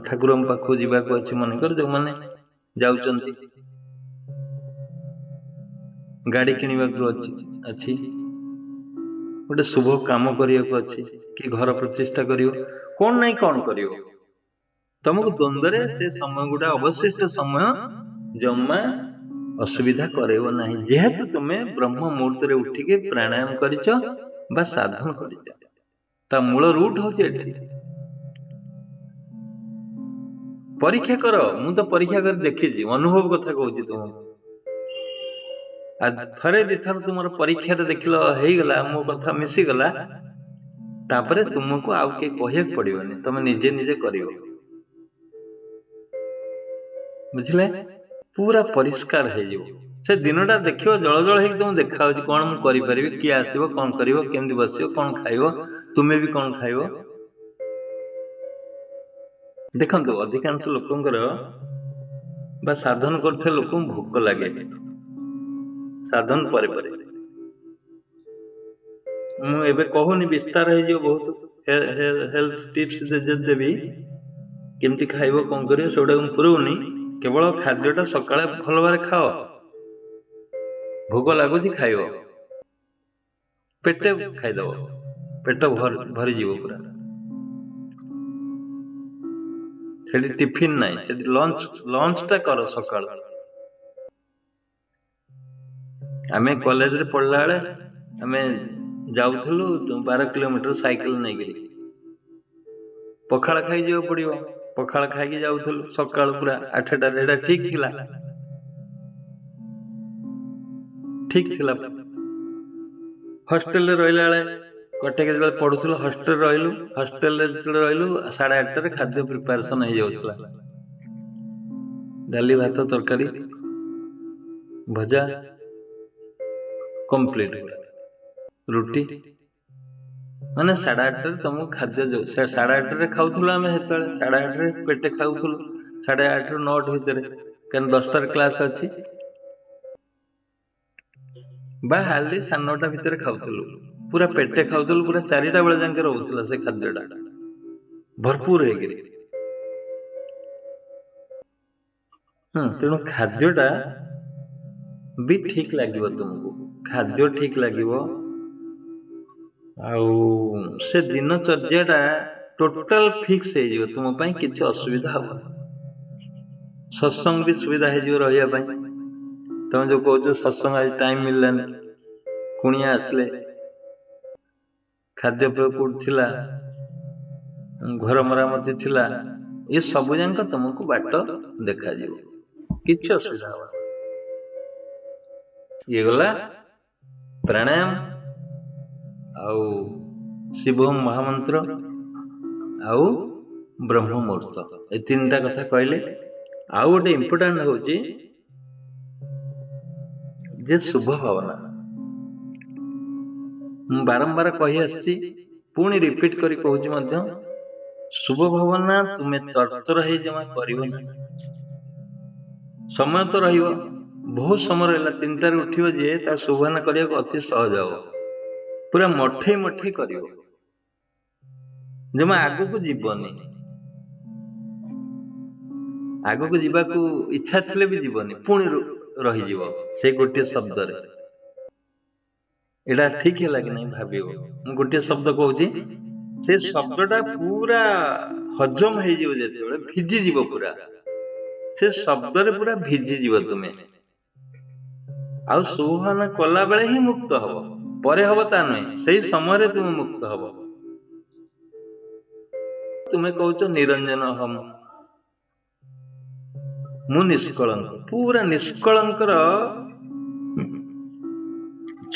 ठाकुर पाखु जावाक अच्छी मनकर जो मैंने जाउचंती गाड़ी किणवाक अच्छी गोटे शुभ काम करने को अच्छी कि घर प्रतिष्ठा करियो कौन नहीं कौन करियो तुमको द्वंद्व से समय गुड़ा अवशिष्ट समय जमा असुविधा करेबो नहीं जेहेतु तुम्हें ब्रह्म मुहूर्त रे उठिके प्राणायाम करिच बा साधन करिच ता मूल रूट होचे एठी परीक्षा कर मु तो परीक्षा कर देखिछि अनुभव कथा कहूछि तुम आ थरे दिथर तुमर परीक्षा रे देखलो हेई गला मो कथा मिसी गला तापरे तुमको आउ के कहिया पड़िबनी तुम निजे निजे करियो बुझले पूरा परिष्कार हो जाओ से दिनटा देखियो जल जल हो तुम देखा कौन मु करि किए आसो कौन कर केमती बस कौन खाइब तुम्हें भी कौन खाइब देखो अधिकांश लोकंकर बा साधन करते लोक भोक लगे साधन पर मु एबे कहूनी विस्तार हो बहुत हेल्थ टिप्स देवी केमती खाइब कौन कर पुरौनी केवल खाद्यटा सकाଳେ भल भाव खाओ भोग लगुच खाइब पेटे खाइदब पेट भरी पूरा सेठी टिफिन नहीं सेठी लंचटा कर सकाळ आमे कॉलेज रे पढ़ला बेले आमे जाउथलु 12 किलोमीटर साइकिल नहीं गई पखाड़ खाई जाओ पड़ियो पखाड़ खाई जाउथलु सकाळ पूरा 8टा रेडा ठीक थिला हॉस्टेल रे रहिला बेले कटक जो पढ़ुल हॉस्टेल रहिलु हॉस्टेल रहिलु 8:30 खाद्य प्रिपरेशन हो जाउथला डाली भात तरकारी भजा कंप्लीट रुटी माने 8:30 तुमको खाद्य जो 8:30 खाऊल आम से 8:30 पेटे खाऊल 8:30 ରୁ 9 भितर कहीं 10टार क्लास अच्छी बा हाली 9:30 भितर खाऊल पूरा पेटे खाऊल पूरा 4टा बेले जाके रोला से खाद्यटा भरपूर हो तेणु खाद्यटा भी ठीक लगे तुमको खाद्य ठीक लगे से दिनचर्याटा टोटाल फिक्स हो तुम किसी असुविधा हम सत्संग भी सुविधा हो रहा तुम जो कहो सत्संग आज टाइम मिललानी कुणिया आसले खाद्य पड़ता घर मरामती थिला ये सब जाक तुमको बाट देखा किसी असुविधा हम ये गला प्राणायाम आउ शिव महामंत्र आउ ब्रह्म मुहूर्त ये 3टा कथा कहले आउ गोटे इम्पोर्टाट हूँ जे शुभ भावना मु बारंबार कही आसी पुणी रिपीट करी कहूँ शुभ भावना तुम्हें तर्तर है जमा कर समय तो रहिबो बहुत समय रहा 3टारे उठियो जे ता शुभना करने को अति सहज हो पूरा मठे मठे कर जमा आगु को जीवनी ଆଗକୁ ଯିବାକୁ ଇଚ୍ଛା ଥିଲେ ବି ଯିବନି, ପୁଣି ରହିଯିବ ସେଇ ଗୋଟିଏ ଶବ୍ଦରେ। ଏଇଟା ଠିକ ହେଲା କି ନାହିଁ ଭାବିବ। ମୁଁ ଗୋଟିଏ ଶବ୍ଦ କହୁଛି, ସେ ଶବ୍ଦଟା ପୁରା ହଜମ ହେଇଯିବ, ଯେତେବେଳେ ଭିଜିଯିବ ପୁରା, ସେ ଶବ୍ଦରେ ପୁରା ଭିଜିଯିବ ତୁମେ, ଆଉ ସୌଭାନ କଲା ବେଳେ ହିଁ ମୁକ୍ତ ହବ, ପରେ ହବ ତା ନୁହେଁ, ସେଇ ସମୟରେ ତୁମେ ମୁକ୍ତ ହବ। ତୁମେ କହୁଛ ନିରଞ୍ଜନ ହମ, ମୁଁ ନିଷ୍କଳଙ୍କ, ପୁରା ନିଷ୍କଳଙ୍କର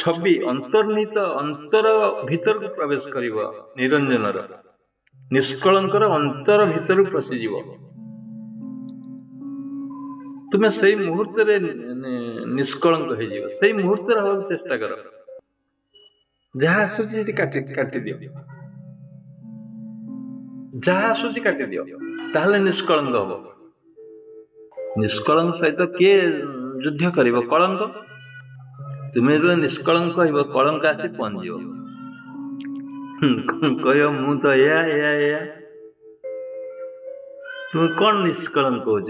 ଛବି ଅନ୍ତର୍ନିହିତ ଅନ୍ତର ଭିତରକୁ ପ୍ରବେଶ କରିବ। ନିରଞ୍ଜନର, ନିଷ୍କଳଙ୍କର ଅନ୍ତର ଭିତରକୁ ପଶିଯିବ। ତୁମେ ସେଇ ମୁହୂର୍ତ୍ତରେ ନିଷ୍କଳଙ୍କ ହେଇଯିବ। ସେଇ ମୁହୂର୍ତ୍ତରେ ହବାକୁ ଚେଷ୍ଟା କର। ଯାହା ଆସୁଛି ସେଠି କାଟିଦିଅ, ଯାହା ଆସୁଛି କାଟିଦିଅ, ତାହେଲେ ନିଷ୍କଳଙ୍କ ହବ। ନିଷ୍କଳଙ୍କ ସହିତ କିଏ ଯୁଦ୍ଧ କରିବ? କଳଙ୍କ। ତୁମେ ଯେତେବେଳେ ନିଷ୍କଳଙ୍କ କହିବ, କଳଙ୍କ ଆସି ପହଞ୍ଚିବ, କହିବ ମୁଁ ତ ଏୟା। ତୁମେ କଣ ନିଷ୍କଳଙ୍କ କହୁଛ?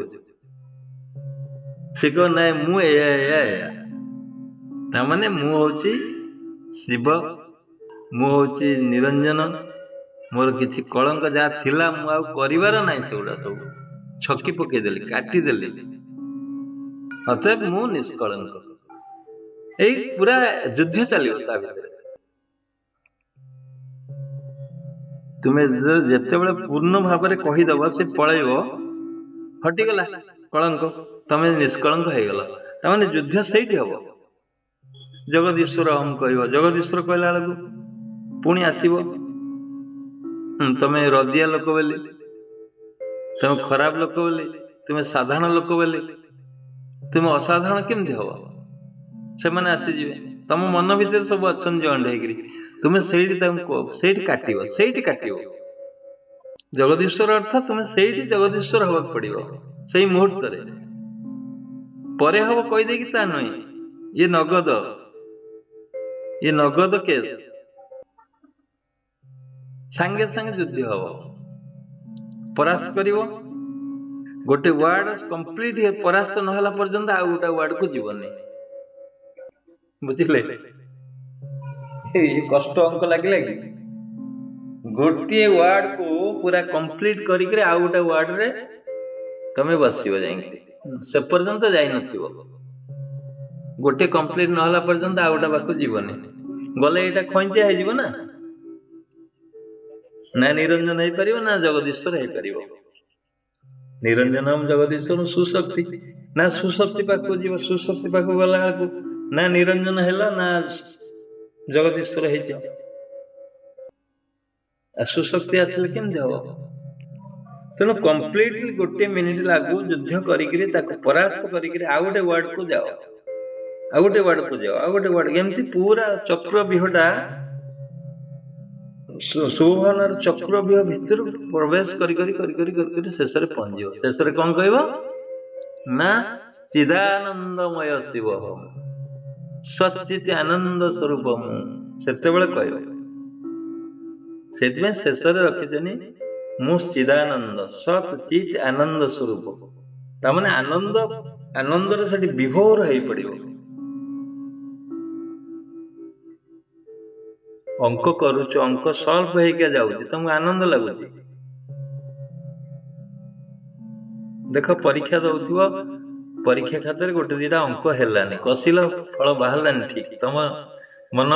ସେ କହ ନାଇଁ ମୁଁ ଏୟା। ତାମାନେ ମୁଁ ହଉଛି ଶିବ, ମୁଁ ହଉଛି ନିରଞ୍ଜନ, ମୋର କିଛି କଳଙ୍କ ଯାହା ଥିଲା ମୁଁ ଆଉ କରିବାର ନାହିଁ, ସେଗୁଡା ସବୁ ଛକି ପକେଇଦେଲି, କାଟିଦେଲି, ଅତଏବ ମୁଁ ନିଷ୍କଳଙ୍କ। ଏଇ ପୁରା ଯୁଦ୍ଧ ଚାଲିବ ତା ଭିତରେ। ତୁମେ ଯେତେବେଳେ ପୂର୍ଣ୍ଣ ଭାବରେ କହିଦବ, ସେ ପଳେଇବ, ହଟିଗଲା କଳଙ୍କ, ତମେ ନିଷ୍କଳଙ୍କ ହେଇଗଲ। ତାମାନେ ଯୁଦ୍ଧ ସେଇଠି ହବ। ଜଗଦୀଶ୍ୱର ହମ କହିବ, ଜଗଦୀଶ୍ୱର କହିଲା ବେଳକୁ ପୁଣି ଆସିବ ତମେ ରଦିଆ ଲୋକ ବୋଲି, ତମେ ଖରାପ ଲୋକ ବୋଲି, ତୁମେ ସାଧାରଣ ଲୋକ ବୋଲି, ତୁମେ ଅସାଧାରଣ କେମିତି ହବ? ସେମାନେ ଆସିଯିବେ, ତମ ମନ ଭିତରେ ସବୁ ଅଛନ୍ତି ଜଏଣ୍ଟ ହେଇକିରି, ତୁମେ ସେଇଠି ତାଙ୍କୁ ସେଇଠି କାଟିବ। ଜଗଦୀଶ୍ୱର ଅର୍ଥ ତୁମେ ସେଇଠି ଜଗଦୀଶ୍ୱର ହବାକୁ ପଡିବ, ସେଇ ମୁହୂର୍ତ୍ତରେ। ପରେ ହବ କହିଦେଇକି ତା ନୁହେଁ, ଇଏ ନଗଦ କେସ୍, ସାଙ୍ଗେ ସାଙ୍ଗେ ଯୁଦ୍ଧ ହବ, ପରାସ୍ତ କରିବ। ଗୋଟେ ୱାର୍ଡ କମ୍ପ୍ଲିଟ ପରାସ୍ତ ନହେଲା ପର୍ଯ୍ୟନ୍ତ ଆଉ ଗୋଟେ ୱାର୍ଡକୁ ଯିବନି, ବୁଝିଲେ? କଷ୍ଟ ଅଙ୍କ ଲାଗିଲା କି? ଗୋଟିଏ ୱାର୍ଡକୁ ପୁରା କମ୍ପ୍ଲିଟ କରିକି ଆଉ ଗୋଟେ ୱାର୍ଡରେ ତମେ ବସିବ ଯାଇକି, ସେ ପର୍ଯ୍ୟନ୍ତ ଯାଇନଥିବ। ଗୋଟେ କମ୍ପ୍ଲିଟ ନହେଲା ପର୍ଯ୍ୟନ୍ତ ଆଉ ଗୋଟେ ପାଖକୁ ଯିବନି, ଗଲେ ଏଇଟା ଖଇଞ୍ଚିଆ ହେଇଯିବ ନା ନିରଞ୍ଜନ ହେଇପାରିବ, ନା ଜଗଦୀଶ୍ୱର ହେଇପାରିବ। ନିରଞ୍ଜନ ଜଗଦୀଶ୍ୱର ସୁଶକ୍ତି, ନା ସୁଶକ୍ତି ପାଖକୁ ଯିବ। ସୁଶକ୍ତି ପାଖକୁ ଗଲା ବେଳକୁ ନା ନିରଞ୍ଜନ ହେଲା, ନା ଜଗଦୀଶ୍ୱର ହେଇଯିବ। ସୁଶକ୍ତି ଆସିଲେ କେମିତି ହବ? ତେଣୁ କମ୍ପ୍ଲିଟଲି ଗୋଟିଏ ମିନିଟ ଲାଗୁ, ଯୁଦ୍ଧ କରିକିରି ତାକୁ ପରାସ୍ତ କରିକିରି ଆଉ ଗୋଟେ ୱାର୍ଡକୁ ଯାଅ, ଆଉ ଗୋଟେ ୱାର୍ଡ, ଏମିତି ପୁରା ଚକ୍ରବ୍ୟୁହଟା, ସୌଭାନର ଚକ୍ରବ୍ୟୁହ ଭିତରକୁ ପ୍ରବେଶ କରି ଶେଷରେ ପହଞ୍ଚିବ। ଶେଷରେ କଣ କହିବ? ନା ଚିଦାନନ୍ଦମୟ ଶିବ ସଚ୍ଚିତ ଆନନ୍ଦ ସ୍ୱରୂପ ମୁଁ, ସେତେବେଳେ କହିବ। ସେଥିପାଇଁ ଶେଷରେ ରଖିଛନି ମୁଁ ଚିଦାନନ୍ଦ ସତ୍ ଚିତ୍ ଆନନ୍ଦ ସ୍ୱରୂପ। ତାମାନେ ଆନନ୍ଦରେ ସେଠି ବିଭୋର ହେଇପଡିବ। ଅଙ୍କ କରୁଛ, ଅଙ୍କ ସଲ୍ଭ ହେଇକି ଯାଉଛି, ତମକୁ ଆନନ୍ଦ ଲାଗୁଛି। ଦେଖ, ପରୀକ୍ଷା ଦଉଥିବ, ପରୀକ୍ଷା ଖାତାରେ ଗୋଟେ ଦିଟା ଅଙ୍କ ହେଲାନି, କଷିଲ, ଫଳ ବାହାରିଲାନି ଠିକ, ତମ ମନ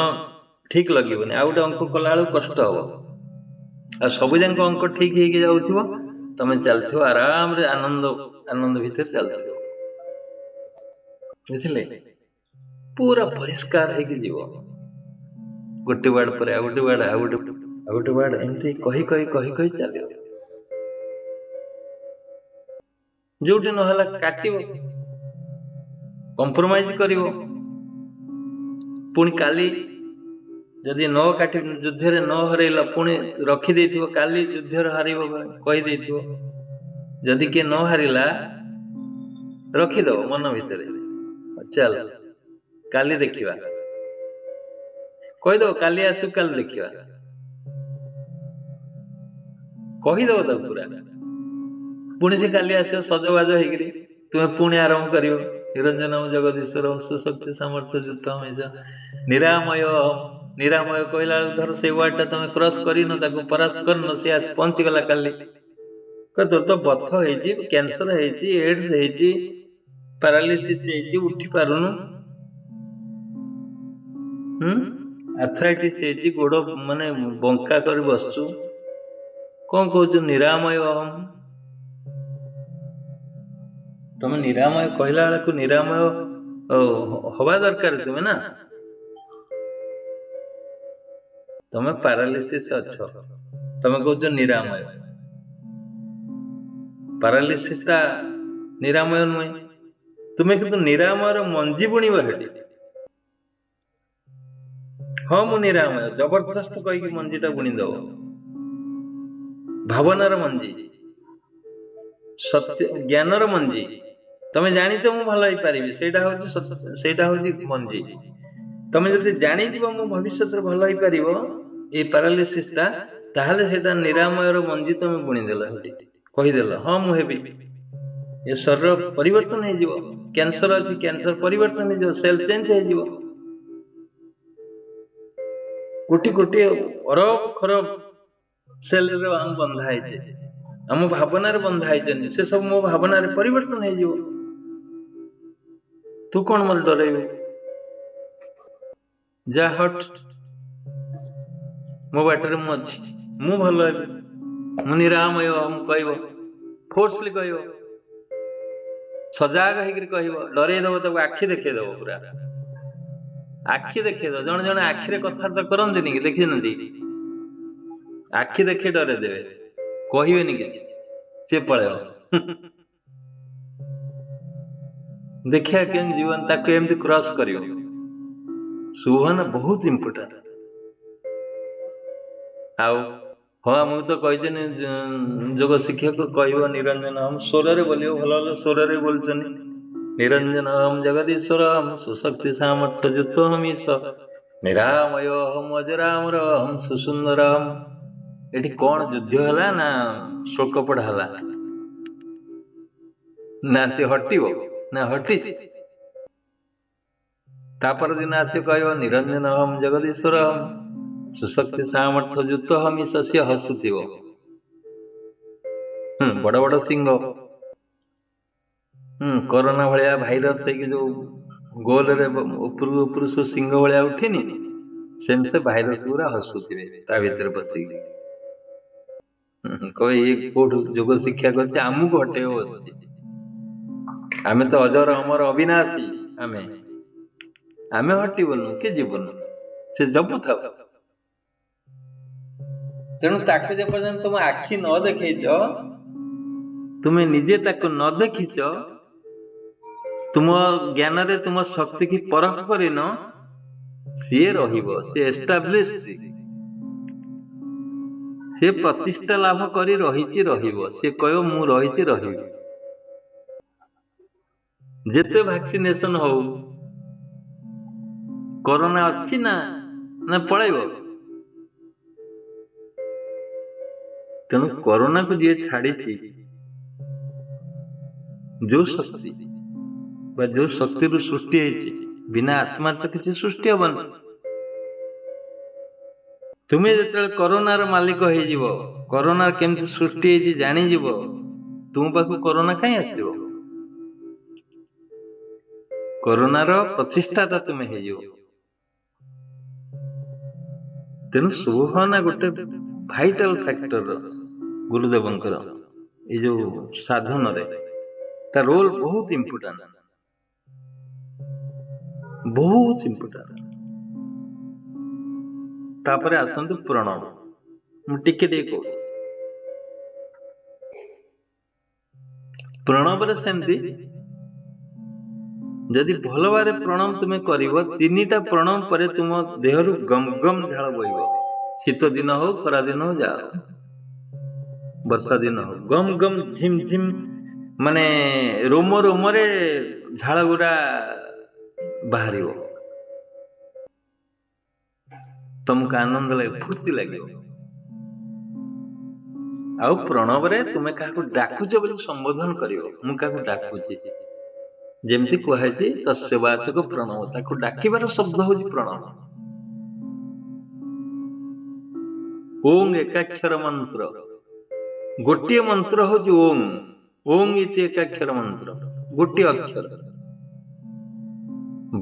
ଠିକ ଲାଗିବନି, ଆଉ ଗୋଟେ ଅଙ୍କ କଲା ବେଳକୁ କଷ୍ଟ ହବ। ଆଉ ସବୁ ଯାକ ଅଙ୍କ ଠିକ ହେଇକି ଯାଉଥିବ, ତମେ ଚାଲିଥିବ ଆରାମରେ, ଆନନ୍ଦ ଭିତରେ ଚାଲିଥିବ, ବୁଝିଲେ? ପୁରା ପରିଷ୍କାର ହେଇକି ଯିବ। ଗୋଟେ ୱାର୍ଡ ପରେ ଆଉ ଗୋଟେ ୱାର୍ଡ, ଆଉ ଗୋଟେ ୱାର୍ଡ, ଏମିତି କହି ଚାଲିବ। ଯୋଉଠି ନହେଲା କାଟିବ, କମ୍ପ୍ରୋମାଇଜ କରିବ। ପୁଣି କାଲି ଯଦି ନ କାଟି, ଯୁଦ୍ଧରେ ନ ହରେଇଲ, ପୁଣି ରଖିଦେଇଥିବ, କାଲି ଯୁଦ୍ଧରେ ହାରିବ କହିଦେଇଥିବ। ଯଦି କିଏ ନ ହାରିଲା, ରଖିଦବ ମନ ଭିତରେ, ଚାଲ କାଲି ଦେଖିବା, କହିଦବ କାଲି ଆସିବୁ, କାଲି ଦେଖିବା, କହିଦବ ତାକୁ पुणी से काली आस सजबाज होगी तुम्हें पुणी आरंभ कर निरंजन जगदीश्वर सुशक्ति सामर्थ्य जुत निरामय निरामय कहला धर से वार्ड टा तुम क्रॉस कर परास्त कर सी आज पहुंचीगला काली तोर तो बथ हो कैंसर एड्स पैरालिसिस उठी पारुनु आर्थराइटिस गोड़ माने बंका कर बसचु कौन कहु निरामय अहम तुम निरामय कहला बेलू निरामय हवा दरकार तुम्हें ना तुम पैरालिसिस अच्छ तुम कह निरामय पैरालिसिस टा निरामय नुहे तुम्हें किंतु निरामयर मंजी बुणव हेटी हाँ मु निरामय जबरदस्त कहीकि मंजीटा बुणीदेव भावनार मंजी सत्य ज्ञानर मंजी तमें जानिच मु भल हो पारि सेटा हूँ मंजी तमें जब जानी मु भविष्य भल हो पार ये पैरालिसिस टा ताहले सेटा निरामयर मंजी तुम बुणीदेल कहीदेल हाँ मुझे ये शरीर परिवर्तन हो कैंसर अच्छी कैंसर परिवर्तन हो सेल चेंज हो कोटी कोटी अरब खरब सेल आम बंधा है आम भावनार बंधा है से सब मो भावनार परिवर्तन हो तू कौन मत डरइबू जा हट मो बाटर मु अच्छी मु भल मु निरामय हम कह फोर्सली कह सजाग हो डरईदेव तक आखि देखद पूरा आखि देखद जन जन आखिरे कथबार्ता करते कि देखी ना आखि देखे डरे देवे कहबेनि कि सी पलैब देखिया के जीवन ताको एमती क्रॉस करियो सुहन बहुत इंपोर्टेंट आउ हाँ मुझे तो कही जोग शिक्षक कह निरंजन हम स्वर बोलियो भल भल स्वर बोलुन निरंजन हम जगदीश्वर हम सुशक्ति सामर्थ्य जुत हम ईश निरामय हम अजरामर हम सुसुंदर हम एठी कौन युद्ध है ना शोक पढ़ा ना सी हटिव ना हटी तापर दिन आस कह निरंजन हम जगदीश्वर हम सुशक्ति सामर्थ्य जुत हम सी हसुव बड़ बड़ सिंह कोरोना भाया भाइरस जो गोल ऊपर सब सिंह भाया उठिनी सेम से भाइरस गुरा हसुवे ता भीतर बसिक कहे ये कोठ जोग शिक्षा कर आमको हटे बस आमे तो अजर अमर अविनाशी आमे आमे हटबनु कि जीवन से जपु था तेणु ताके जे पर्यंत तुम आखि न देखैच तुम्हें निजे ताको न देखिच तुम ज्ञान रे तुम शक्ति की परख करिन सी रहिबो सी एस्टाब्लिश सी प्रतिष्ठा लाभ करी रहिछि रहिबो सी कयो मु रहिछि रहिबि जेते वैक्सीनेशन हो कोरोना अच्छी ना ना पळैबो तेणु कोरोना को जी छाड़ी जो शक्ति जो शक्ति रु सृष्टि बिना आत्मा तो किसी सृष्टि हेबन तुम्हें जो कोरोनार मालिक हो कोरोना केमती सृष्टि जानी जीव तुम पाखु कोरोना कहीं आसो कोरोनार प्रतिष्ठाता तुम्हें हो तेणु सुभावना गोटे भाइटाल फैक्टर गुरुदेवंकर ये जो साधन रे ता रोल बहुत इम्पोर्टेंट तापरे आसंतु प्रणव मु टिके कहू प्रणव रे सेमती जदि भल भाव प्रणव तुम्हें करिवो तीनिटा प्रणव परे तुम देहरु गम गम झाल बहिबो शीत दिन हो खरा दिन हो जा वर्षा दिन हो गम गम झिम झिम माने रोम रोम रे झाल गुरा बाहर तुमको आनंद लगे फुर्ती लगे आउ प्रणव रे तुमे काहाकु डाकुछ बोली संबोधन करियो मु काहाकु डाकुची जेमती कुहायची तस्य वाचक प्रणव ताकु डाकिबार शब्द होची प्रणव। ओं एकाक्षर मंत्र गोटे मंत्र होची ओं ओं इति एकाक्षर मंत्र गोटे अक्षर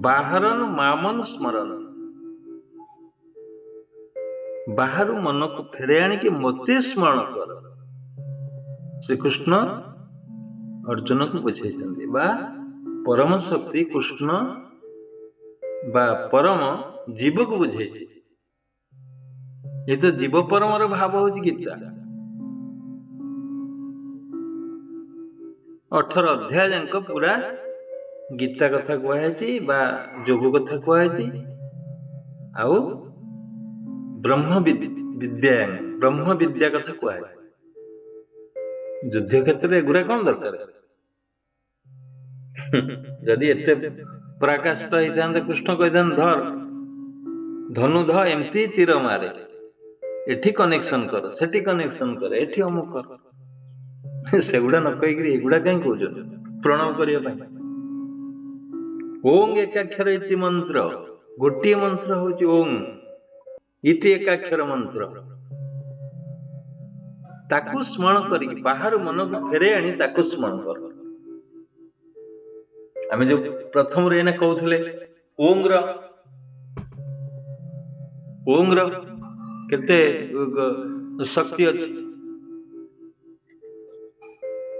बाहरन मामन स्मरण बाहरु मन को फेरे आनी कि मते स्मरण कर श्रीकृष्ण अर्जुन को बुझाई बा परम शक्ति कृष्ण बा परम जीव को बुझाई ये तो जीव परमर भाव हूँ गीता 18 अध्याय जाक पूरा गीता कथा कहुई बा जोग कथा कहुई आउ ब्रह्म विद्या कथा कहुई युद्ध क्षेत्र एगुरा कौन दरकार जदि एते पराकाष्ठ होता कृष्ण कही धर धनु ध एमती तीर मारे एठी कनेक्शन कर सेठी कनेक्शन कर एठी अमुक कर सेगुड़ा न कही एगुड़ा कहीं कहते प्रणव करने ओं एकाक्षर इति मंत्र गोटे मंत्र हूँ ओं इति एकाक्षर मंत्र ताकू स्मरण करी बाहर मन को फेरे आनी ताकू स्मरण कर आमे जो प्रथम रे ना कहउथले ओं र केते शक्ति अछि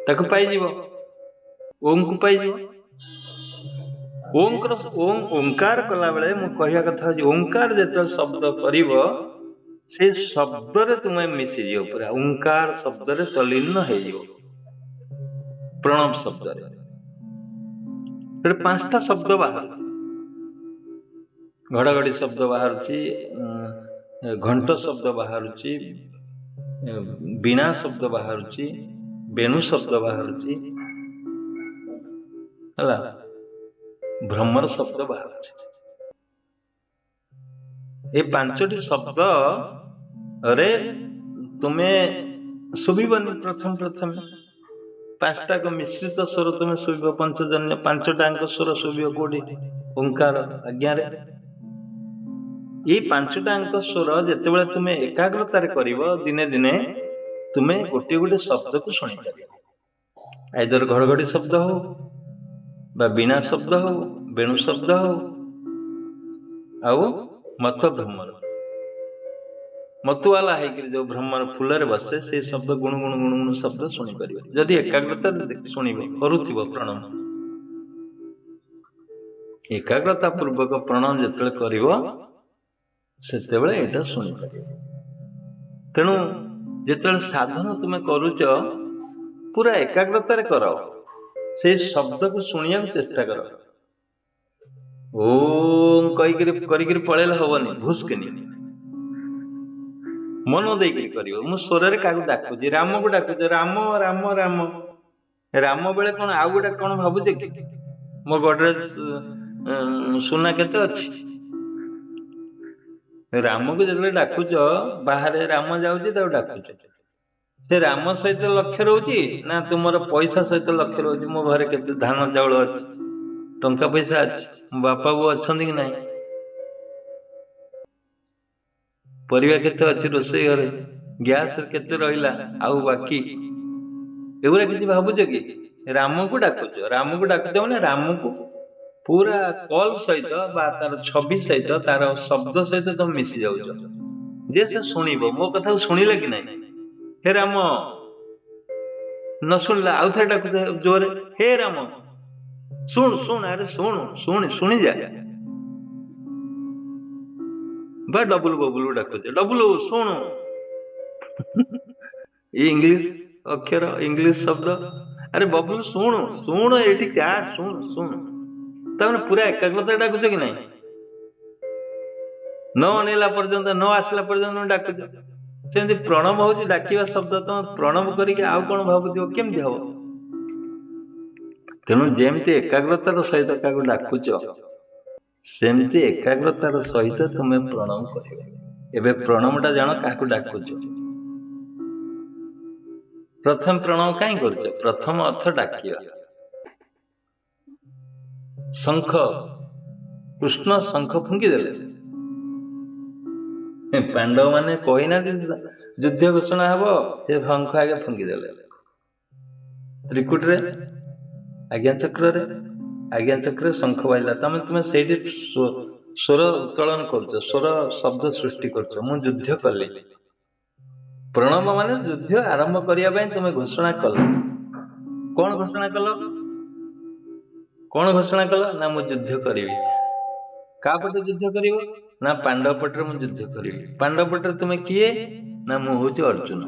ताकू पाई जीवो ओं को पाई जीवो ओं ओंकार कला बेले मु कहया कथा ओंकार जेत शब्द करिवो से शब्द रे तुमे मिसी जियो पूरा ओंकार शब्द रे तलीन हे जियो प्रणव शब्द रे फिर 5टा शब्द बाहर घड़घड़ी शब्द बाहर घंट शब्द बाहर बीणा शब्द बाहर वेणु शब्द बाहर भ्रमर शब्द बाहर ये 5टी शब्द रे तुम्हें शुभिबनी प्रथम 5टा को मिश्रित स्वर तुम्हें शुभ पंचजन्य 5टांक स्वर शुभ कोडी ओंकार आज्ञा रे ये 5टांक स्वर जेतेबेले तुम्हें एकाग्रतार करिवो दिने दिने तुम्हें गोटे गोटे शब्द को सुनी पारिबो आइदर घड़घड़ी शब्द हो बा बीणा शब्द हो वेणु शब्द हो आउ मत भ्रमर मतुआला है कि जो भ्रमर फूलर बसे से शब्द गुण गुण गुण गुण शब्द सुनी पारिबो जदि एकाग्रता सुनिबो करूथिबो प्रणव एकाग्रता पूर्वक प्रणव जेतले करिवो सेतेबेले एटा सुनी पारिबो तेणु जेतले साधन तुमे करूच पूरा एकाग्रता रे करो से शब्द को सुनिया चेष्टा करो ओम करी पळेले हबनी भूसकेनी मन देकी करियो मु स्वर रे कागु डाकुजी राम को डाकुज राम राम राम राम बेले कोन आ गुडा कोन भाबुजे कि मो गडरेज सुना केते अछि राम को जतले डाकुज बाहर राम जाउजी त डाकुज से राम सहित लक्ष्य रहउची ना तुमर पैसा सहित लक्ष्य रहउची मो घरे केते धान चावल अछि टंका पैसा अछि बापा वो अछंदी कि नाही परिवा केते अछि रोसई घरे गैस केते रहिला आउ बाकी एगुरा किछि भाबुछ कि राम को डाकुछ माने राम को पूरा कॉल सहित बा तार छवि सहित तार शब्द सहित तुम मिसी जाउछ जे से सुनिबो मो कथा को सुनिले कि नाही हे राम न सुनला आउ थे डाकुछ जोर हे राम सुन सुन अरे सुन सुनी जा बा डबल बबलू डाकुछ डबलू सुन ये इंग्लिश अक्षर इंग्लिश शब्द अरे बबलू सुन सुन एठी क्या सुन सुन तमने पूरा एकाग्रता डाकुछ कि नहीं न अनेला पर्यंत न आसला पर्यंत डाकुछ सेमती प्रणव होची डाकिबा शब्द तुम प्रणव करिके आउ कोन भाबुथियो केमती हबो तेणु जेमती एकाग्रतार सहित काको डाकुच सेमती एकाग्रतार सहित तुमे प्रणव करियो एबे प्रणवटा जानो काको डाकुच प्रथम प्रणव कहीं कर प्रथम अर्थ डाकिया शंख कृष्ण शंख फुंकीदेले पांडव माने कही ना युद्ध घोषणा हम से शंख आगे फुंकीदेले त्रिकुटे आज्ञा चक्र शंख बाजिला तुम्हें से स्वर उत्तोलन कर स्वर शब्द सृष्टि कर युद्ध कली प्रणव माने युद्ध आरंभ करने तुम्हें घोषणा कल कौन घोषणा कल ना मु युद्ध करी क्या पटे युद्ध कर ना पांडव पटे मुझे युद्ध करी पांडव पटे तुम्हें किए ना मु हूँ अर्जुन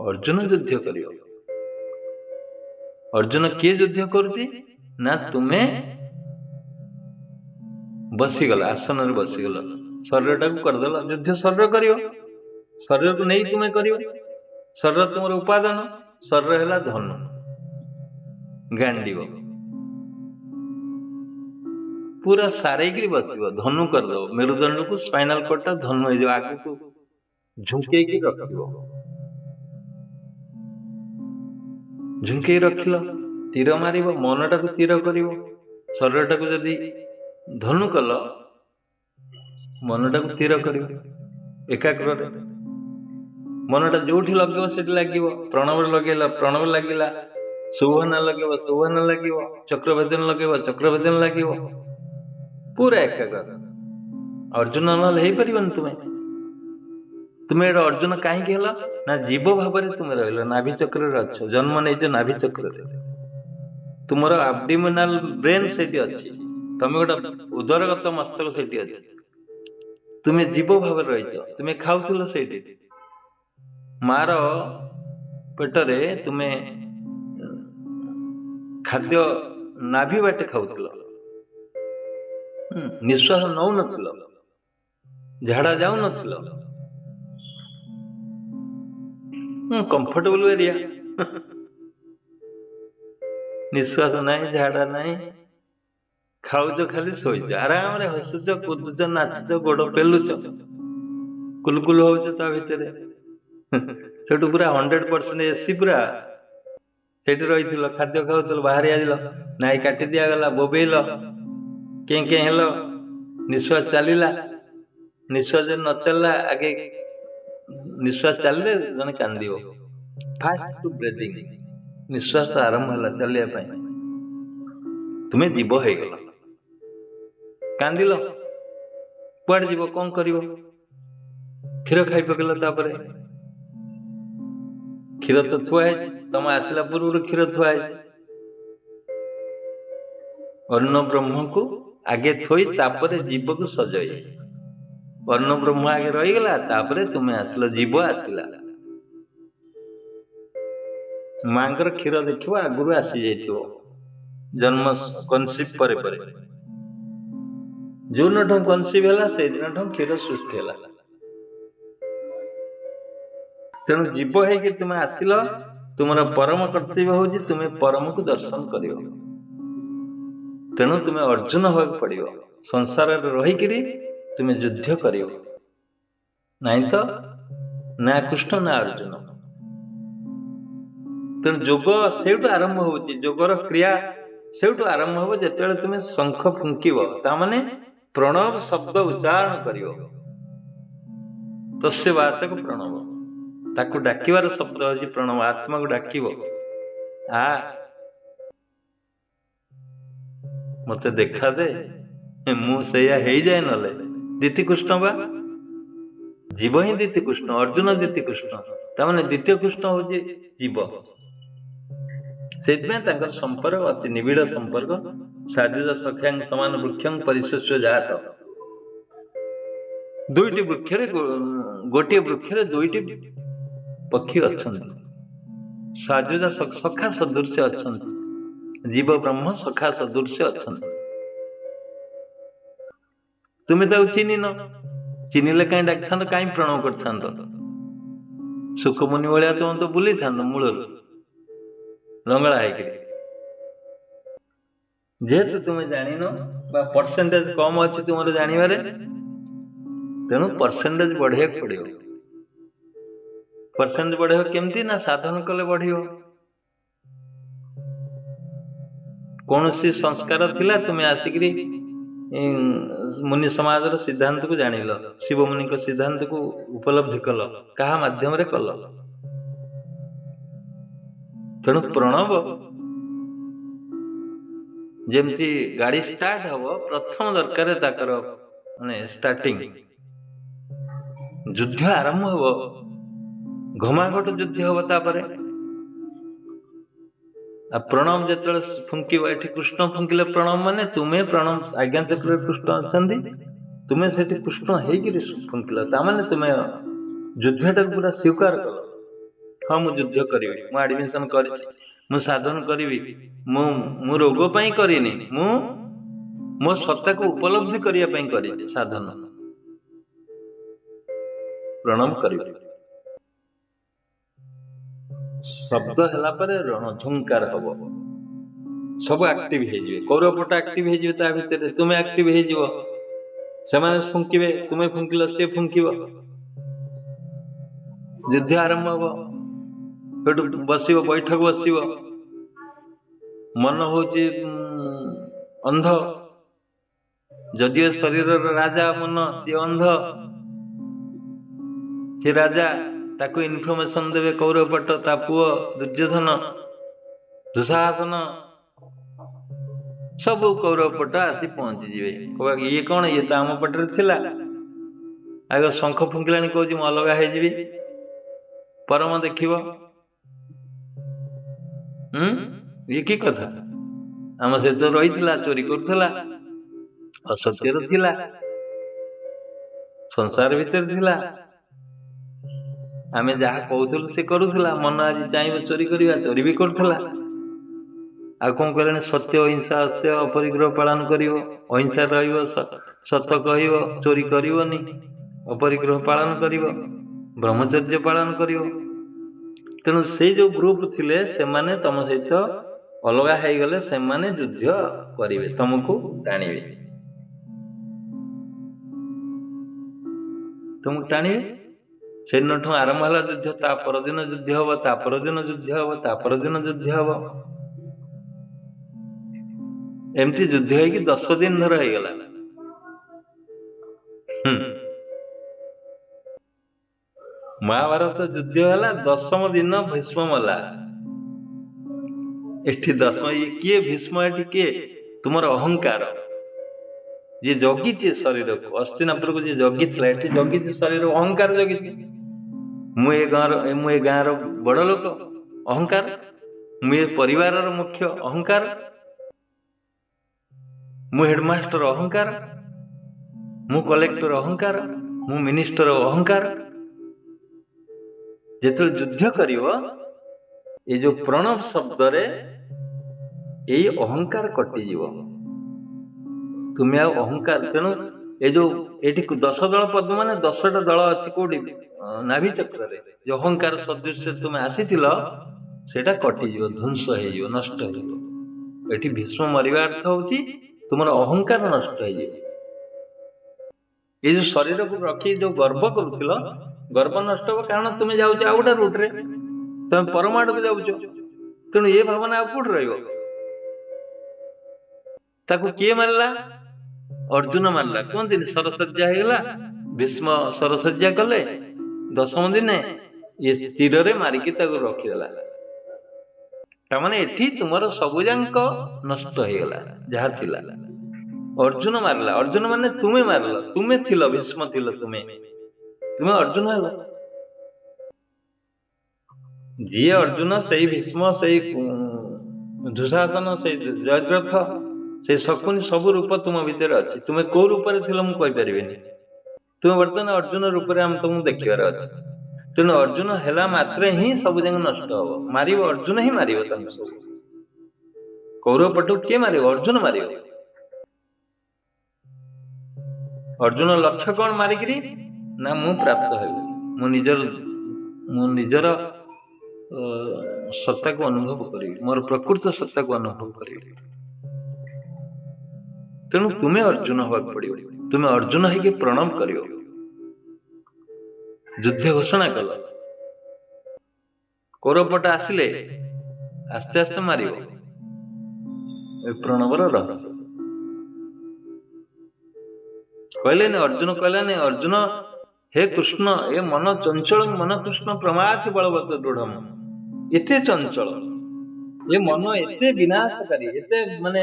अर्जुन युद्ध कर अर्जुन किए युद्ध करुच्ची ना तुम्हें बसीगल आसन रे बसीगल शरीर टाक करदेल युद्ध शरीर कर शरीर को नहीं तुम्हें कर शरीर तुम उपादान शरीर है धनु गांडीव पूरा सारे बस धनु करदे मेरुदंड को स्पाइनल कॉर्ड धनु हो आग को झुंके रख झुंके रखिल तीर मार मनटा को तीर कर शरीर टाक जदि धनु कल मनटा को तीर कर एकाग्र मनटा जो लगे से लगे प्रणव लगे प्रणव लगे सुवर्ण लगे सुवर्ण लगे चक्रभेदन लगे चक्रभेदन लगे पूरा एकाग्र अर्जुन नई पार तुम्हें अर्जुन कहीं ना जीव भाव तुम रही नाभि चक्र अच्छ जन्म नहीं नाभि चक्र तुम आब्डोमिनाल ब्रेन से अच्छी तुम गोटे उदरगत मस्तक से अच्छी तुम्हें जीव भाव रही तुम्हें खाऊ से मार पेटरे तुम्हें खाद्य नाभि बाटे खाऊ निश्वास नौ नथिल झाड़ा जाऊ नथिल कंफर्टेबल एरिया निश्वास नहीं झाड़ा नहीं खाऊच खाली शोच आराम हसुच कूदुच नाचुच गोड़ पेलुच कुलकुल होच भितर से पूरा 100% एसी पूरा से रही खाद्य खाऊ बाहरी आजिल नाई काटी दिगला बोबेल के हेल निश्वास चलला निश्वास न चलला आगे निश्वास चलले जने कांदी फास्ट टू ब्रीथिंग निश्वास आरंभ है चलिया तुम्हें जीव हो गल कांदिल कुआड़ जीव कौन कर क्षीर खाई पकल क्षीर तो थुआ तुम आसला पूर्व क्षीर थुआ अन्न ब्रह्म को आगे थोई तापर जीव को सजाई अन्न ब्रह्म आगे रहीगला तापर तुम्हें आसल जीव आसला माँ क्षीर देख आगु आसी जाइथिबो जन्म कनसिव पर जो दिन कनसिव है से दिन क्षीर सृष्टि है तेणु जीव है तुम आसिल तुम परम कर्तव्य हूँ तुम्हें परम को दर्शन कर तेणु तुम्हें अर्जुन होगा पड़ो संसार रहीकि तुम्हें युद्ध कर नहीं तो ना कृष्ण ना अर्जुन तेणु जोग से आरंभ हो जोगर क्रिया से आरंभ हो जो तुम्हें शंख फुंकब ताने प्रणव शब्द उच्चारण कर तस्य वाचक प्रणव ताकू डाकिवार शब्द हूँ प्रणव आत्मा को डाक आ मत देखा दे मुझे जाए नले दीति कृष्ण बा जीव ही दीति कृष्ण अर्जुन दीति कृष्ण ताने द्वितीय कृष्ण हूँ जीव से संपर्क अति निबिड़ संपर्क साजुज सख्यांग समान वृक्षं परिशुष्य जात दुईटी वृक्ष गोटे वृक्ष दुईटी पक्षी अच्छा साजुजा सखा सदृश अच्छा जीव ब्रह्म सखा सदृश अच्छा तुम्हें तो चिन्ह न चिन्हले कहीं डाक कहीं प्रणव कर सुखमुनि भाया तुम तो बुली था मूल लंगड़ा है जेहेतु तुम्हें जान परसेंटेज कम अच्छी तुम जानवर तेणु परसेंटेज बढ़िया पड़ो परसेंट बढ़े केमती ना साधन कले बढ़ियो कौन सी संस्कार थिला तुम्हें आसिकरी मुनि समाज सिद्धांत को जानिल शिव मुनि को सिद्धांत को उपलब्धि कल कहा माध्यम रे कल तेणु प्रणव जेमती गाड़ी स्टार्ट हबो प्रथम दरकार ताकर माने स्टार्टिंग युद्ध आरंभ हबो घमाघट युद्ध हबो तापरे आ प्रणव जेतले फुंकिबो एठी कृष्ण फुंकिले प्रणव माने तुमे प्रणव आज्ञा चक्र कृष्ण अछंदी तुमे सेठी कृष्ण हेगिरि फुंकिला ता माने तुमे युद्धटा पूरा स्वीकार करो हां मु युद्ध करिवि मु एडमिशन करि मु साधन करिवि मु रोग पई करिनि मु मो सत्ता को उपलब्धि करिया पई करि साधन प्रणव करिवि शब्द हला पर रणझुंकार हबो सब एक्टिव हे जिवे कौरवपट एक्टिव हे जिवे ता भितर तुमे एक्टिव हे जिवो सेमाने फुंकिबे तुमे फुंकिलो से फुंकिबो युद्ध आरंभ हबो हेटु बसिबो बैठक बसिबो मन होची अंध जदियो शरीर राजा मन सी अंध कि राजा ताकू इनफॉरमेशन देवे कौरवपट ता पुओ दुर्योधन दुशासन सब कौरवपट आसी पहुंची जीवे ये कौन ये तो आम पटरे थिला आगे शंख फुंकिलानी कहूँ मु अलगा है जीवी परम देखिब ये की कथा आम सहित रही चोरी करुला असत्यर थिला संसार भीतर थिला आमे जहा कहूथलु से करुला मन आज चाहिए चोरी करवा चोरी भी करुला आ कौन कहले सत्य अहिंसा अस्त्य अपरिग्रह पालन करिवो अहिंसा रहिवो सत कहिवो चोरी करिवोनी अपरिग्रह पालन करिवो ब्रह्मचर्य पालन करिवो तेणु से जो ग्रुप थिले से माने तम सहित अलगा है गले से माने युद्ध करिवे तुमको टाणिवे तुमको टाणिवे से नठु आरंभ हला युद्ध ता परदिन युद्ध हबो ता परदिन युद्ध हबो ता परदिन युद्ध हबो एमती युद्ध है कि 10 दिन धर है गला महाभारत युद्ध हला 10म दिन भीष्म मला एठी 10 ये किए भीष्म एठी के तुमर अहंकार जे जगी छे शरीर को अस्तिनापुर को जे जगी थला एठी जगी छे शरीर अहंकार जगी छे मु ए गाँ रो बड़ लोक अहंकार मु ए परिवार रो मुख्य अहंकार मु हेडमास्टर अहंकार मु कलेक्टर अहंकार मु मिनिस्टर अहंकार जेत युद्ध करिवो ये जो प्रणव शब्द रे यही अहंकार कटि जीव तुम्हें अहंकार तेणु ये जो एटी 10 दल पद्म माने 10टा दल अच्छी कोडी नाभि चक्र रे जो अहंकार सदृश तुम्हें आसीथिल सेटा कटि जीव ध्वंस हो जीव नष्ट हो जीव एटी भीष्म मरिबा अर्थ होची तुमर अहंकार नष्ट हो जीव ये जो शरीर को रखी जो गर्व करुथिल गर्व नष्ट हो कारण तुम्हें जाउछ आ गोटा रूट रे तुम परमाणु को जाउछ तेणु ये भावना कोठ रहिबो ताकू किए मारला अर्जुन मारला कहते सरसज्जा होगा भीष्म सरसज्जा कले 10म दिन ये तीर रे मारिकी रखीदेला तामाने एठी तुमर सबुजांक नष्ट होगला जहा थिला अर्जुन मारला अर्जुन माने तुमे मारला तुमे थिल भीष्म थिल तुमे तुमे अर्जुन हेला जी अर्जुन सही भीष्म सही दुशासन सही जयद्रथ से शकुनी सब रूप तुम भीतर अच्छी तुम्हें कौ रूप मुझे कहीपरि तुम बर्तमान अर्जुन रूप तुमको देखार अच्छे तेणु अर्जुन है मात्र ही सब जंग नष्ट हम मार अर्जुन ही मार सब कौरव पटु किए मार अर्जुन मार अर्जुन लक्ष्य कौन मारिकी ना मु प्राप्त हेबी मु निजर सत्ता को अनुभव करी मोर प्रकृत सत्ता को अनुभव करी तेणु तुम्हें अर्जुन हवा पड़ो तुम्हें अर्जुन है प्रणव कर युद्ध घोषणा कल କୌରପଟ ଆସିଲେ ଆସ୍ତେ ଆସ୍ତେ ମାରିବ। ଏ ପ୍ରଣବର ରହସ୍ୟ କହିଲେନି, ଅର୍ଜୁନ କହିଲାନି, ଅର୍ଜୁନ ହେ କୃଷ୍ଣ, ଏ ମନ ଚଞ୍ଚଳ ମନ କୃଷ୍ଣ ପ୍ରମାଥି ବଳବତ ଦୃଢମ। ଏତେ ଚଞ୍ଚଳ ଏ ମନ, ଏତେ ବିନାଶକାରୀ, ଏତେ ମାନେ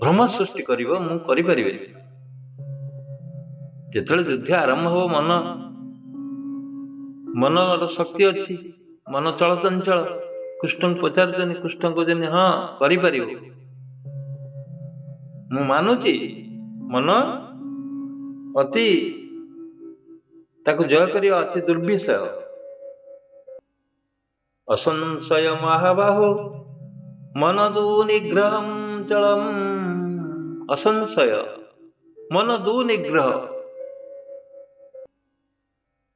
ଭ୍ରମ ସୃଷ୍ଟି କରିବ, ମୁଁ କରିପାରିବିନି। ଯେତେବେଳେ ଯୁଦ୍ଧ ଆରମ୍ଭ ହବ, ମନର ଶକ୍ତି ଅଛି, ମନ ଚଳଚଞ୍ଚଳ। କୃଷ୍ଣଙ୍କୁ ପଚାରୁଛନ୍ତି, କୃଷ୍ଣ କହୁଛନ୍ତି ହଁ କରିପାରିବ, ମୁଁ ମାନୁଛି। ମନ ଅତି, ତାକୁ ଜୟ କରିବା ଅତି ଦୁର୍ବିଷୟ। ଅସଂଶୟ ମହାବାହୁ ମନ ଦୁ ନିଗ୍ରହಂ ଚଳମ୍। ଅସଂଶୟ ମନ ଦୁ ନିଗ୍ରହ,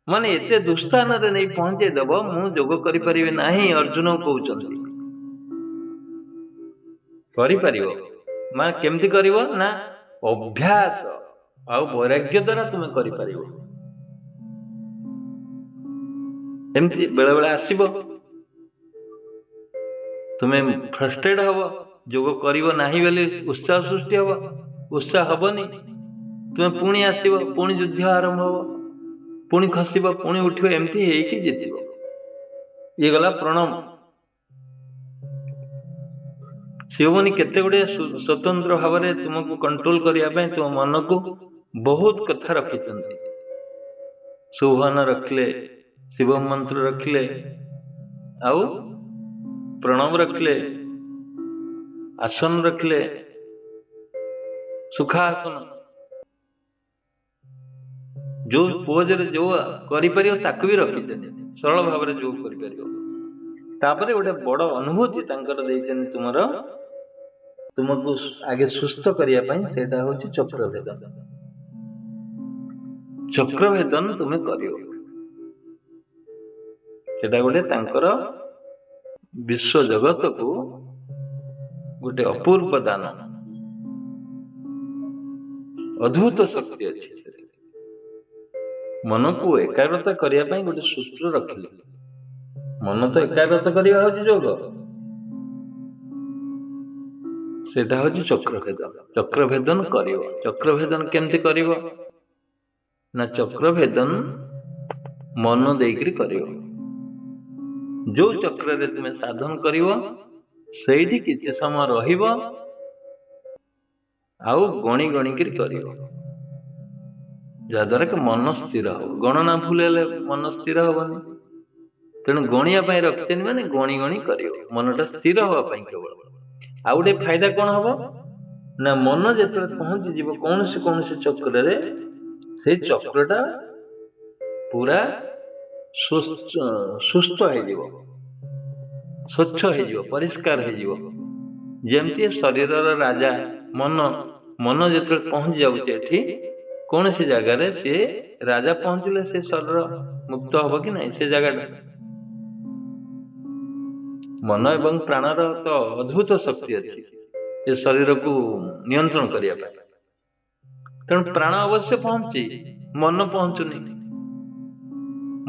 ମାନେ ଏତେ ଦୁସ୍ଥାନରେ ନେଇ ପହଞ୍ଚେଇ ଦବ, ମୁଁ ଯୋଗ କରିପାରିବି ନାହିଁ ଅର୍ଜୁନ କହୁଛନ୍ତି। କରିପାରିବ, ମାନେ କେମିତି କରିବ ନା ଅଭ୍ୟାସ ଆଉ ବୈରାଗ୍ୟ ଦ୍ୱାରା ତୁମେ କରିପାରିବ। ଏମିତି ବେଳେ ବେଳେ ଆସିବ, ତୁମେ ଫ୍ରଷ୍ଟ୍ରେଟ ହବ, ଯୋଗ କରିବ ନାହିଁ ବୋଲି ଉତ୍ସାହ ସୃଷ୍ଟି ହବ, ଉତ୍ସାହ ହବନି, ତୁମେ ପୁଣି ଆସିବ, ପୁଣି ଯୁଦ୍ଧ ଆରମ୍ଭ ହବ, ପୁଣି ଖସିବ, ପୁଣି ଉଠିବ, ଏମିତି ହେଇକି ଜିତିବ। ଇଏ ଗଲା ପ୍ରଣବ। ଶିବମୁନି କେତେ ଗୁଡିଏ ସ୍ୱତନ୍ତ୍ର ଭାବରେ ତୁମକୁ କଣ୍ଟ୍ରୋଲ କରିବା ପାଇଁ ତୁମ ମନକୁ ବହୁତ କଥା ରଖିଛନ୍ତି। ସୁବହନ ରଖିଲେ, ଶିବ ମନ୍ତ୍ର ରଖିଲେ, ଆଉ ପ୍ରଣବ ରଖିଲେ, ଆସନ ରଖିଲେ, ସୁଖାସନ, ଯୋଉ ପୋଜରେ ଯୋଉ କରିପାରିବ ତାକୁ ବି ରଖିଛନ୍ତି, ସରଳ ଭାବରେ ଯୋଉ କରିପାରିବ। ତାପରେ ଗୋଟେ ବଡ ଅନୁଭୂତି ତାଙ୍କର ଦେଇଛନ୍ତି ତୁମକୁ ଆଗେ ସୁସ୍ଥ କରିବା ପାଇଁ, ସେଇଟା ହଉଛି ଚକ୍ରଭେଦନ। ଚକ୍ରଭେଦନ ତୁମେ କରିବ, ସେଟା ଗୋଟେ ତାଙ୍କର ବିଶ୍ୱ ଜଗତକୁ ଗୋଟେ ଅପୂର୍ବ ଦାନ, ଅଦ୍ଭୁତ ଶକ୍ତି ଅଛି। ମନକୁ ଏକାଗ୍ରତା କରିବା ପାଇଁ ଗୋଟେ ସୂତ୍ର ରଖିଲେ। ମନ ତ ଏକାଗ୍ରତା କରିବା ହଉଛି ଯୋଗ, ସେଇଟା ହଉଛି ଚକ୍ରଭେଦନ। ଚକ୍ରଭେଦନ କରିବ। ଚକ୍ରଭେଦନ କେମିତି କରିବ ନା, ଚକ୍ରଭେଦନ ମନ ଦେଇକରି କରିବ। ଯୋଉ ଚକ୍ରରେ ତୁମେ ସାଧନ କରିବ, ସେଇଠି କିଛି ସମୟ ରହିବ, ଆଉ ଗଣି ଗଣିକିରି କରିବ, ଯାହାଦ୍ୱାରା କି ମନ ସ୍ଥିର ହବ। ଗଣନା ଭୁଲ ହେଲେ ମନ ସ୍ଥିର ହବନି, ତେଣୁ ଗଣିବା ପାଇଁ ରଖିଛନ୍ତି, ମାନେ ଗଣି ଗଣି କରିବ, ମନଟା ସ୍ଥିର ହବା ପାଇଁ କେବଳ। ଆଉ ଗୋଟେ ଫାଇଦା କଣ ହବ ନା, ମନ ଯେତେବେଳେ ପହଞ୍ଚିଯିବ କୌଣସି ଚକ୍ରରେ, ସେଇ ଚକ୍ରଟା ପୁରା ସୁସ୍ଥ ହେଇଯିବ, ସ୍ୱଚ୍ଛ ହେଇଯିବ, ପରିଷ୍କାର ହେଇଯିବ। ଯେମିତି ଶରୀରର ରାଜା ମନ ଯେତେବେଳେ ପହଞ୍ଚି ଯାଉଛି ଏଠି କୌଣସି ଜାଗାରେ, ସିଏ ରାଜା ପହଞ୍ଚିଲେ ସେ ଶରୀର ମୁକ୍ତ ହବ କି ନାହିଁ, ସେ ଜାଗାଟା। ମନ ଏବଂ ପ୍ରାଣର ତ ଅଦ୍ଭୁତ ଶକ୍ତି ଅଛି ଏ ଶରୀରକୁ ନିୟନ୍ତ୍ରଣ କରିବା ପାଇଁ। ତେଣୁ ପ୍ରାଣ ଅବଶ୍ୟ ପହଞ୍ଚି, ମନ ପହଞ୍ଚୁନି।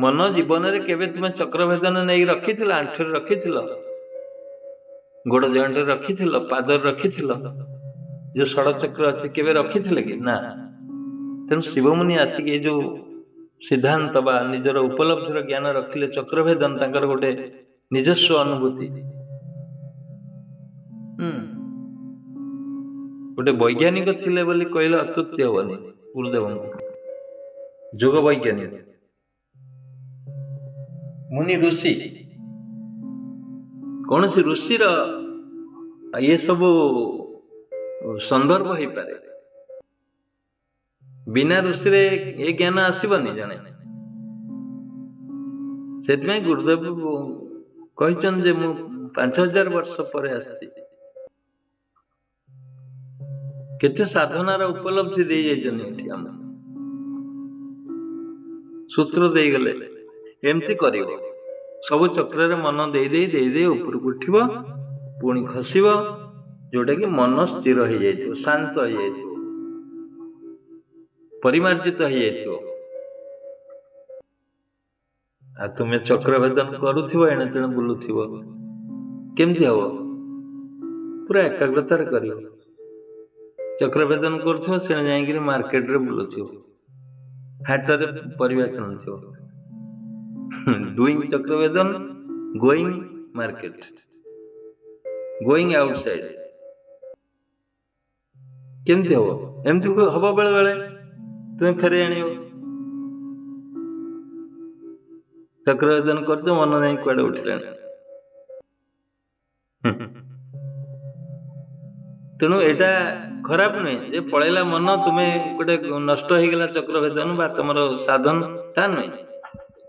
ମନ ଜୀବନରେ କେବେ ତୁମେ ଚକ୍ରଭେଦନ ନେଇ ରଖିଥିଲ? ଆଣ୍ଠୁରେ ରଖିଥିଲ, ଗୋଡ ଜଏଣ୍ଟରେ ରଖିଥିଲ, ପାଦରେ ରଖିଥିଲ, ଯୋଉ ଷଡ଼ଚକ୍ର ଅଛି କେବେ ରଖିଥିଲେ କି? ନା। ତେଣୁ ଶିବମୁନି ଆସିକି ଏ ଯୋଉ ସିଦ୍ଧାନ୍ତ ବା ନିଜର ଉପଲବ୍ଧିର ଜ୍ଞାନ ରଖିଲେ, ଚକ୍ରଭେଦନ ତାଙ୍କର ଗୋଟେ ନିଜସ୍ୱ ଅନୁଭୂତି। ଗୋଟେ ବୈଜ୍ଞାନିକ ଥିଲେ ବୋଲି କହିଲେ ଅତ୍ୟୁକ୍ତି ହବନି ଗୁରୁଦେବଙ୍କୁ। ଯୋଗ ବୈଜ୍ଞାନିକ, ମୁନି ଋଷି, କୌଣସି ଋଷିର ଇଏ ସବୁ ସନ୍ଦର୍ଭ ହେଇପାରେ, ବିନା ଋଷିରେ ଏ ଜ୍ଞାନ ଆସିବନି ଜଣେ। ସେଥିପାଇଁ ଗୁରୁଦେବ କହିଛନ୍ତି ଯେ ମୁଁ 5000 ବର୍ଷ ପରେ ଆସିଛି। କେତେ ସାଧନାର ଉପଲବ୍ଧି ଦେଇ ଯାଇଛନ୍ତି ଏଠି, ଆମ ସୂତ୍ର ଦେଇଗଲେ, ଏମିତି କରିବ। ସବୁ ଚକ୍ରରେ ମନ ଦେଇ ଉପରକୁ ଉଠିବ, ପୁଣି ଖସିବ, ଯୋଉଟା କି ମନ ସ୍ଥିର ହେଇଯାଇଥିବ, ଶାନ୍ତ ହେଇଯାଇଥିବ, ପରିମାର୍ଜିତ ହେଇଯାଇଥିବ। आ तुमे चक्र भेदन करुथिबो एणे तेणे बुलुथिबो केमती हबो पूरा एकाग्रतार करियो चक्र भेदन करुथिबो सेणे जाईकिरी मार्केट रे बुलुथिबो हाट रे परिबा किणुथिबो डूइंग चक्र भेदन गोइंग मार्केट गोइंग आउटसाइड केमती हबो एमती हबो बेले बेले तुमे फेरे आनियो चक्र भेदन करछ मन जाई कुआडे उठिलानी तेणु एटा खराब नुहे जे पळेला मन तुमे गोटे नष्ट हो गला चक्र भेदन बा तुम साधन ता नुहे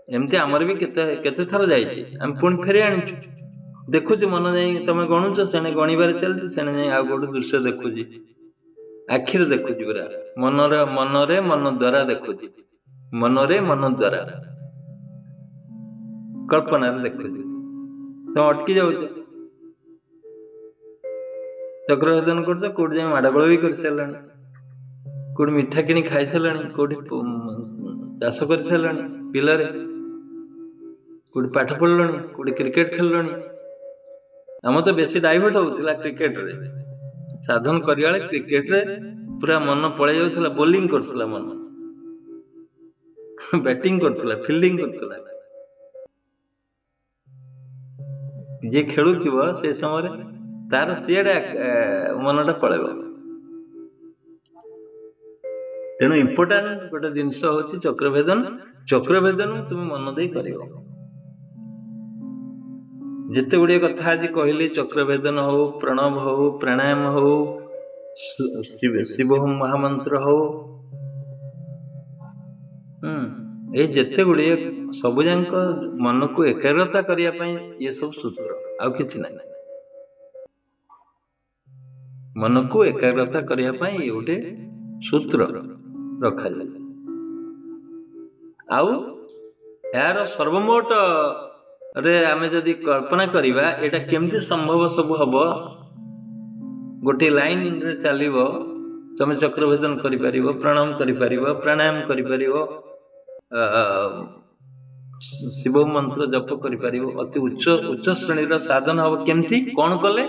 एमती आमर भी केते थर जाइए आम पुणी फेरी आनीचु देखुच मन जाई तुम गणुच से गणिबार चलती से आउ गोटे दृश्य देखुची आखिर देखुची पूरा मनरे मन द्वारा देखुची मनरे मन द्वारा कल्पना देखुची तुम अटकी जाऊच चक्र भेदन कर कौट जाए माड़गोल भी कर सारा कौट मिठा कि खाई सारा कौट चाष कर सारा बिलरे कौट पाठ पढ़ल कौट क्रिकेट खेल आम तो बेसी डाइवर्ट होता क्रिकेट रे साधन करिया क्रिकेट रे पूरा मन पड़े जाऊला बोलिंग करथला मन बैटिंग करथला फील्डिंग करथला जे खेलुथिबो से समय तार सीएडे मनटा पड़ेब तेणु इंपोर्टाट गोटे जिनस हूँ चक्रभेदन तुम मन दे कर जिते गुड़े कथा आज कहली चक्रभेदन हो प्रणव हो प्राणायाम हो शिव महामंत्र हो ये जिते गुड़े सबुजाक मन को एकाग्रता करने ये सब सूत्र आउ कि मन को एकाग्रता करने गोटे सूत्र रखा जाए आउ यार सर्वमोट रे आमे जदि कल्पना करिबा एटा केमती संभव सब हब गोटे लाइन रे चलिबो तमे चक्रभेदन करि परिबो प्रणाम करि परिबो प्राणायाम करि परिबो शिव मंत्र जप करि परिबो अति उच्च श्रेणी रो साधन हब केमती कोन कले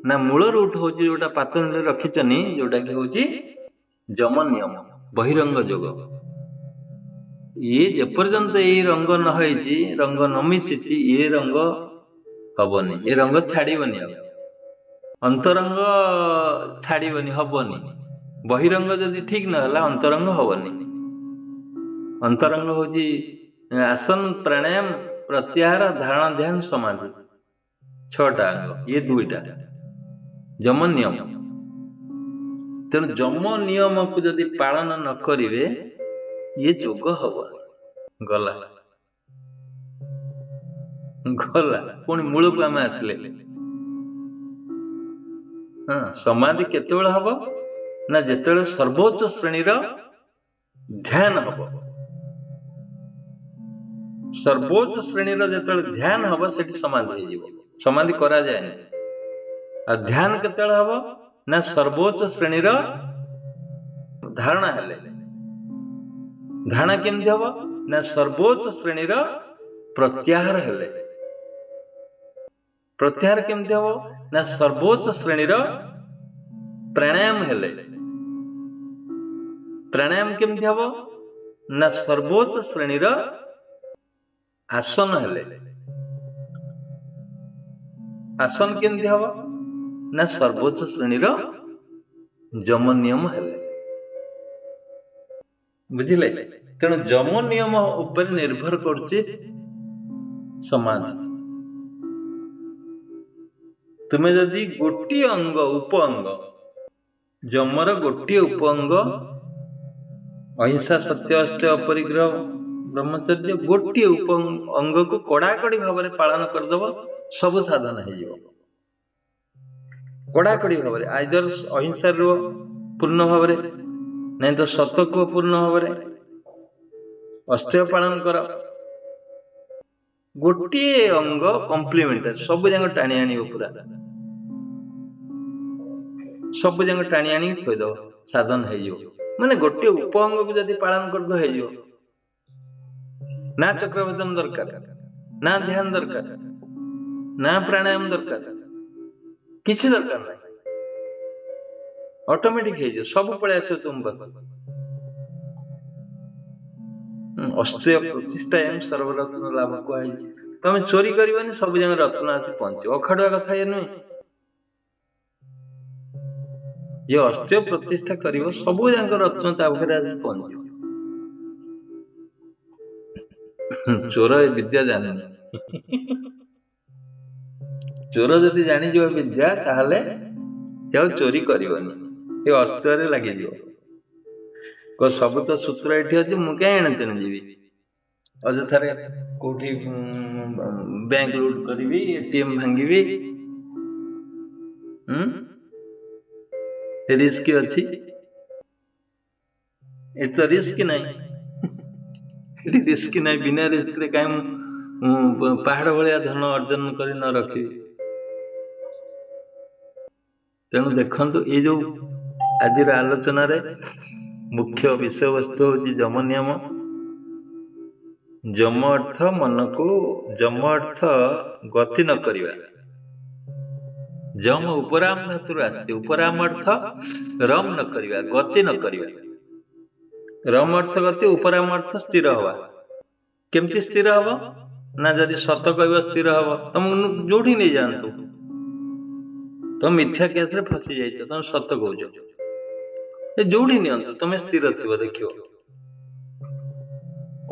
ना मूल रूट हूँ जोटा पातंजलि रखिचनी जोटा कि हूँ जम नियम बहिरंग योग ये जेपर्यंत ये रंग न होइछि रंग न मिसिछि ये रंग हबनी ये रंग छाड़ीबनी अंतरंग छाड़ीबनी हबनी बहिरंग जदि ठीक न हला अंतरंग हबनी अंतरंग होछि आसन प्राणायाम प्रत्याहार धारणा ध्यान समाधि छटा अंग ये दुईटा जम नियम तेणु जम नियम को जदि पालन न करिवे ये जोग हब गला पुणी मूल को आम आसले हाँ समाधि केतेबेले हब ना जेतेबेले सर्वोच्च श्रेणी ध्यान हब सर्वोच्च श्रेणी जेतेबेले ध्यान हब सेठी समाधि हो जिवो समाधि करा जाए आ ध्यान केतेबेले हब ना सर्वोच्च श्रेणी धारणा हेले धारणा केमती हब ना सर्वोच्च श्रेणी प्रत्याहार हेले प्रत्याहार केमती हब ना सर्वोच्च श्रेणी प्राणायाम हेले प्राणायाम केमती हब ना सर्वोच्च श्रेणी आसन हेले आसन केमती हब ना सर्वोच्च श्रेणी जम नियम हेले बुझिले तेणु जम नियम उपर निर्भर करछि समाज तुमे जदि गोटी अंग उप अंग जमर गोटी उप अंग अहिंसा सत्य अस्त्य अपरिग्रह ब्रह्मचर्य गोटी उप अंग को कड़ाकड़ी भाव में पालन करदेव सब साधन हो कड़ाकड़ी भाव में आइदर अहिंसा रुह पूर्ण भाव नहीं तो सत को पूर्ण भाव अस्त्य पालन कर गोटे अंग कम्प्लीमेंटारी सब जाक टाणी आण पूरा सब जाक टाणी आण थोद साधन हो माने गोटे उप अंग को जदि पालन कर ना चक्रवर्तन दरकार, ना ध्यान दरकार, ना प्राणायाम दरकार, किसी दरकार ना, ऑटोमेटिक है सब पड़े आस तुम अस्त्य प्रतिष्ठा एवं सर्वरत्न लाभ कहुई तुम चोरी करनी सब जगह रत्न आसी पहुंच अखाड़ुआ कथा ये नुहे ये अस्त्य प्रतिष्ठा कर सब जगह रत्न ता पाखे आसी पहुंच चोर विद्या जानी चोर जदि जानी विद्या ताहले चोरी करनी ये अस्त्य लगे सब तो सूत्र ये अच्छे मुझे एणे तेणे जी अजथार कौटी बैंक लूट करी एटीएम भांगी रिस्क अच्छी ये तो रिस्क नहीं रिस्क नहीं बिना रिस्क रे कहीं पहाड़ भाया धन अर्जन कर न रखी तेणु देखु ये जो आज आलोचन मुख्य विषय वस्तु हूँ जम नियम जम अर्थ मन को जम अर्थ गति न करिवा जम उपराम धातु आसছে उपराम अर्थ रम न करिवा गति न करिवा रम अर्थ गति उपराम अर्थ स्थिर हवा केमती स्थिर हवा ना जदि सत कहब स्थिर हवा तुम जोठी नहीं जानतु तुम मिथ्या केस रे फसी जाइछ तुम सत कहूछ जोड़ी नियंतु तुम स्थिर थी देखियो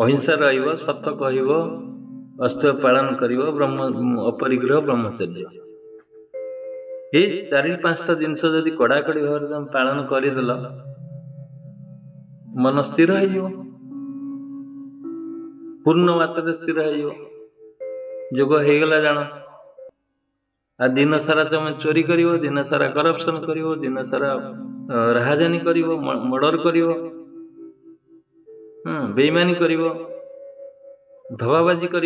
अहिंसा रहिबो सत कहब अस्त्य पालन करिवो ब्रह्म अपरिग्रह ब्रह्मचर्य ये 4-5टा जिनस जदि कड़ाकड़ी भाव तुम पालन करदेल मन स्थिर हो पूर्ण मात्रा स्थिर हो जोग हो गला जान आ दिन सारा तुम चोरी कर दिन सारा करप्शन कर दिन सारा राहाजानी कर मर्डर कर बेईमानी कर धबाबाजी कर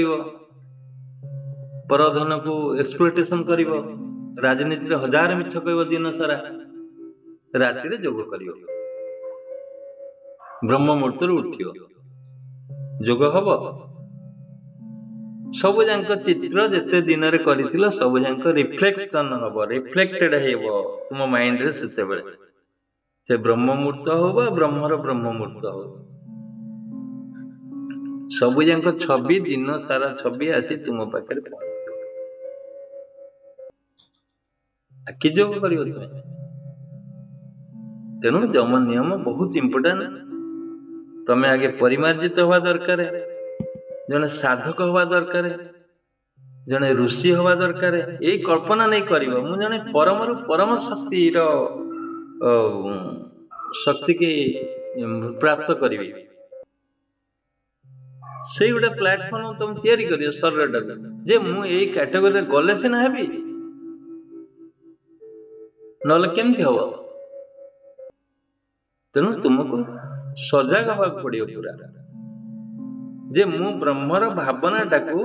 परधन को एक्सप्लॉयटेशन कर राजनीति रे हजार मिछ कह दिन सारा राति जोग कर ब्रह्म मुहूर्त उठियो जोग हम सब जाक चित्र जिते दिन रे करिथिलो सब जाक रिफ्लेक्शन हम रिफ्लेक्टेड हेबो तुम माइंड रे सेते बेले से ब्रह्म मुहूर्त हो बा ब्रह्मर ब्रह्म मुहूर्त हो सब जाक छवि दिन सारा छवि आसी तुम पाखे कि जोग कर तेणु जम नियम बहुत इंपोर्टेंट तमें आगे परिमार्जित हवा दरकार जने साधक हवा दरकार जने ऋषि हवा दरकार यही कल्पना नहीं कर जने परम परम शक्ति शक्ति की प्राप्त करी से गोटे प्लाटफर्म तुम तैयारी कर शरीर जे मु यही कैटेगोरी गले सीना हेबी नले केमती हम तेणु तुमको सजग हवा पड़ो पूरा जे मु ब्रह्मर भावना टाकू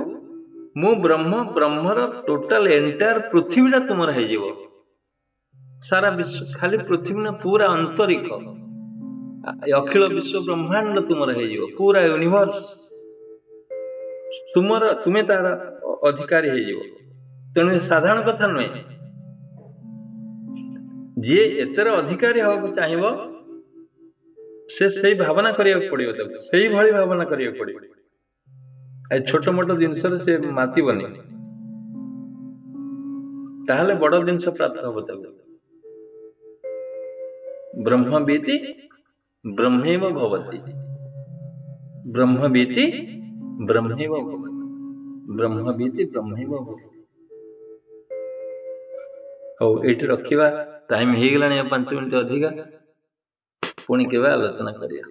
मु ब्रह्म ब्रह्मर टोटाल एंटायर पृथ्वीटा तुम हो सारा विश्व खाली पृथ्वी न पूरा अंतरिक्ष अखिल विश्व ब्रह्मांड तुम हो पूरा यूनिवर्स तुम्हें तार अधिकारी हो तेणु साधारण कथा नुहे जी एतर अधिकारी हवा चाहिए से भावना करिया पड़ियो तब से भली भावना करिया पड़ियो छोट मोट जिनस से माति बनी ताहले बड़ जिनस प्राप्त हम तब ब्रह्मवीति ब्रह्मैव भवति ब्रह्मवीति ब्रह्मैव भवति ब्रह्मवीति ब्रह्मैव भवति हो एठी रखिबा टाइम हो गलानी 5 मिनिट अधिका पुणी केबे आलोचना करिया।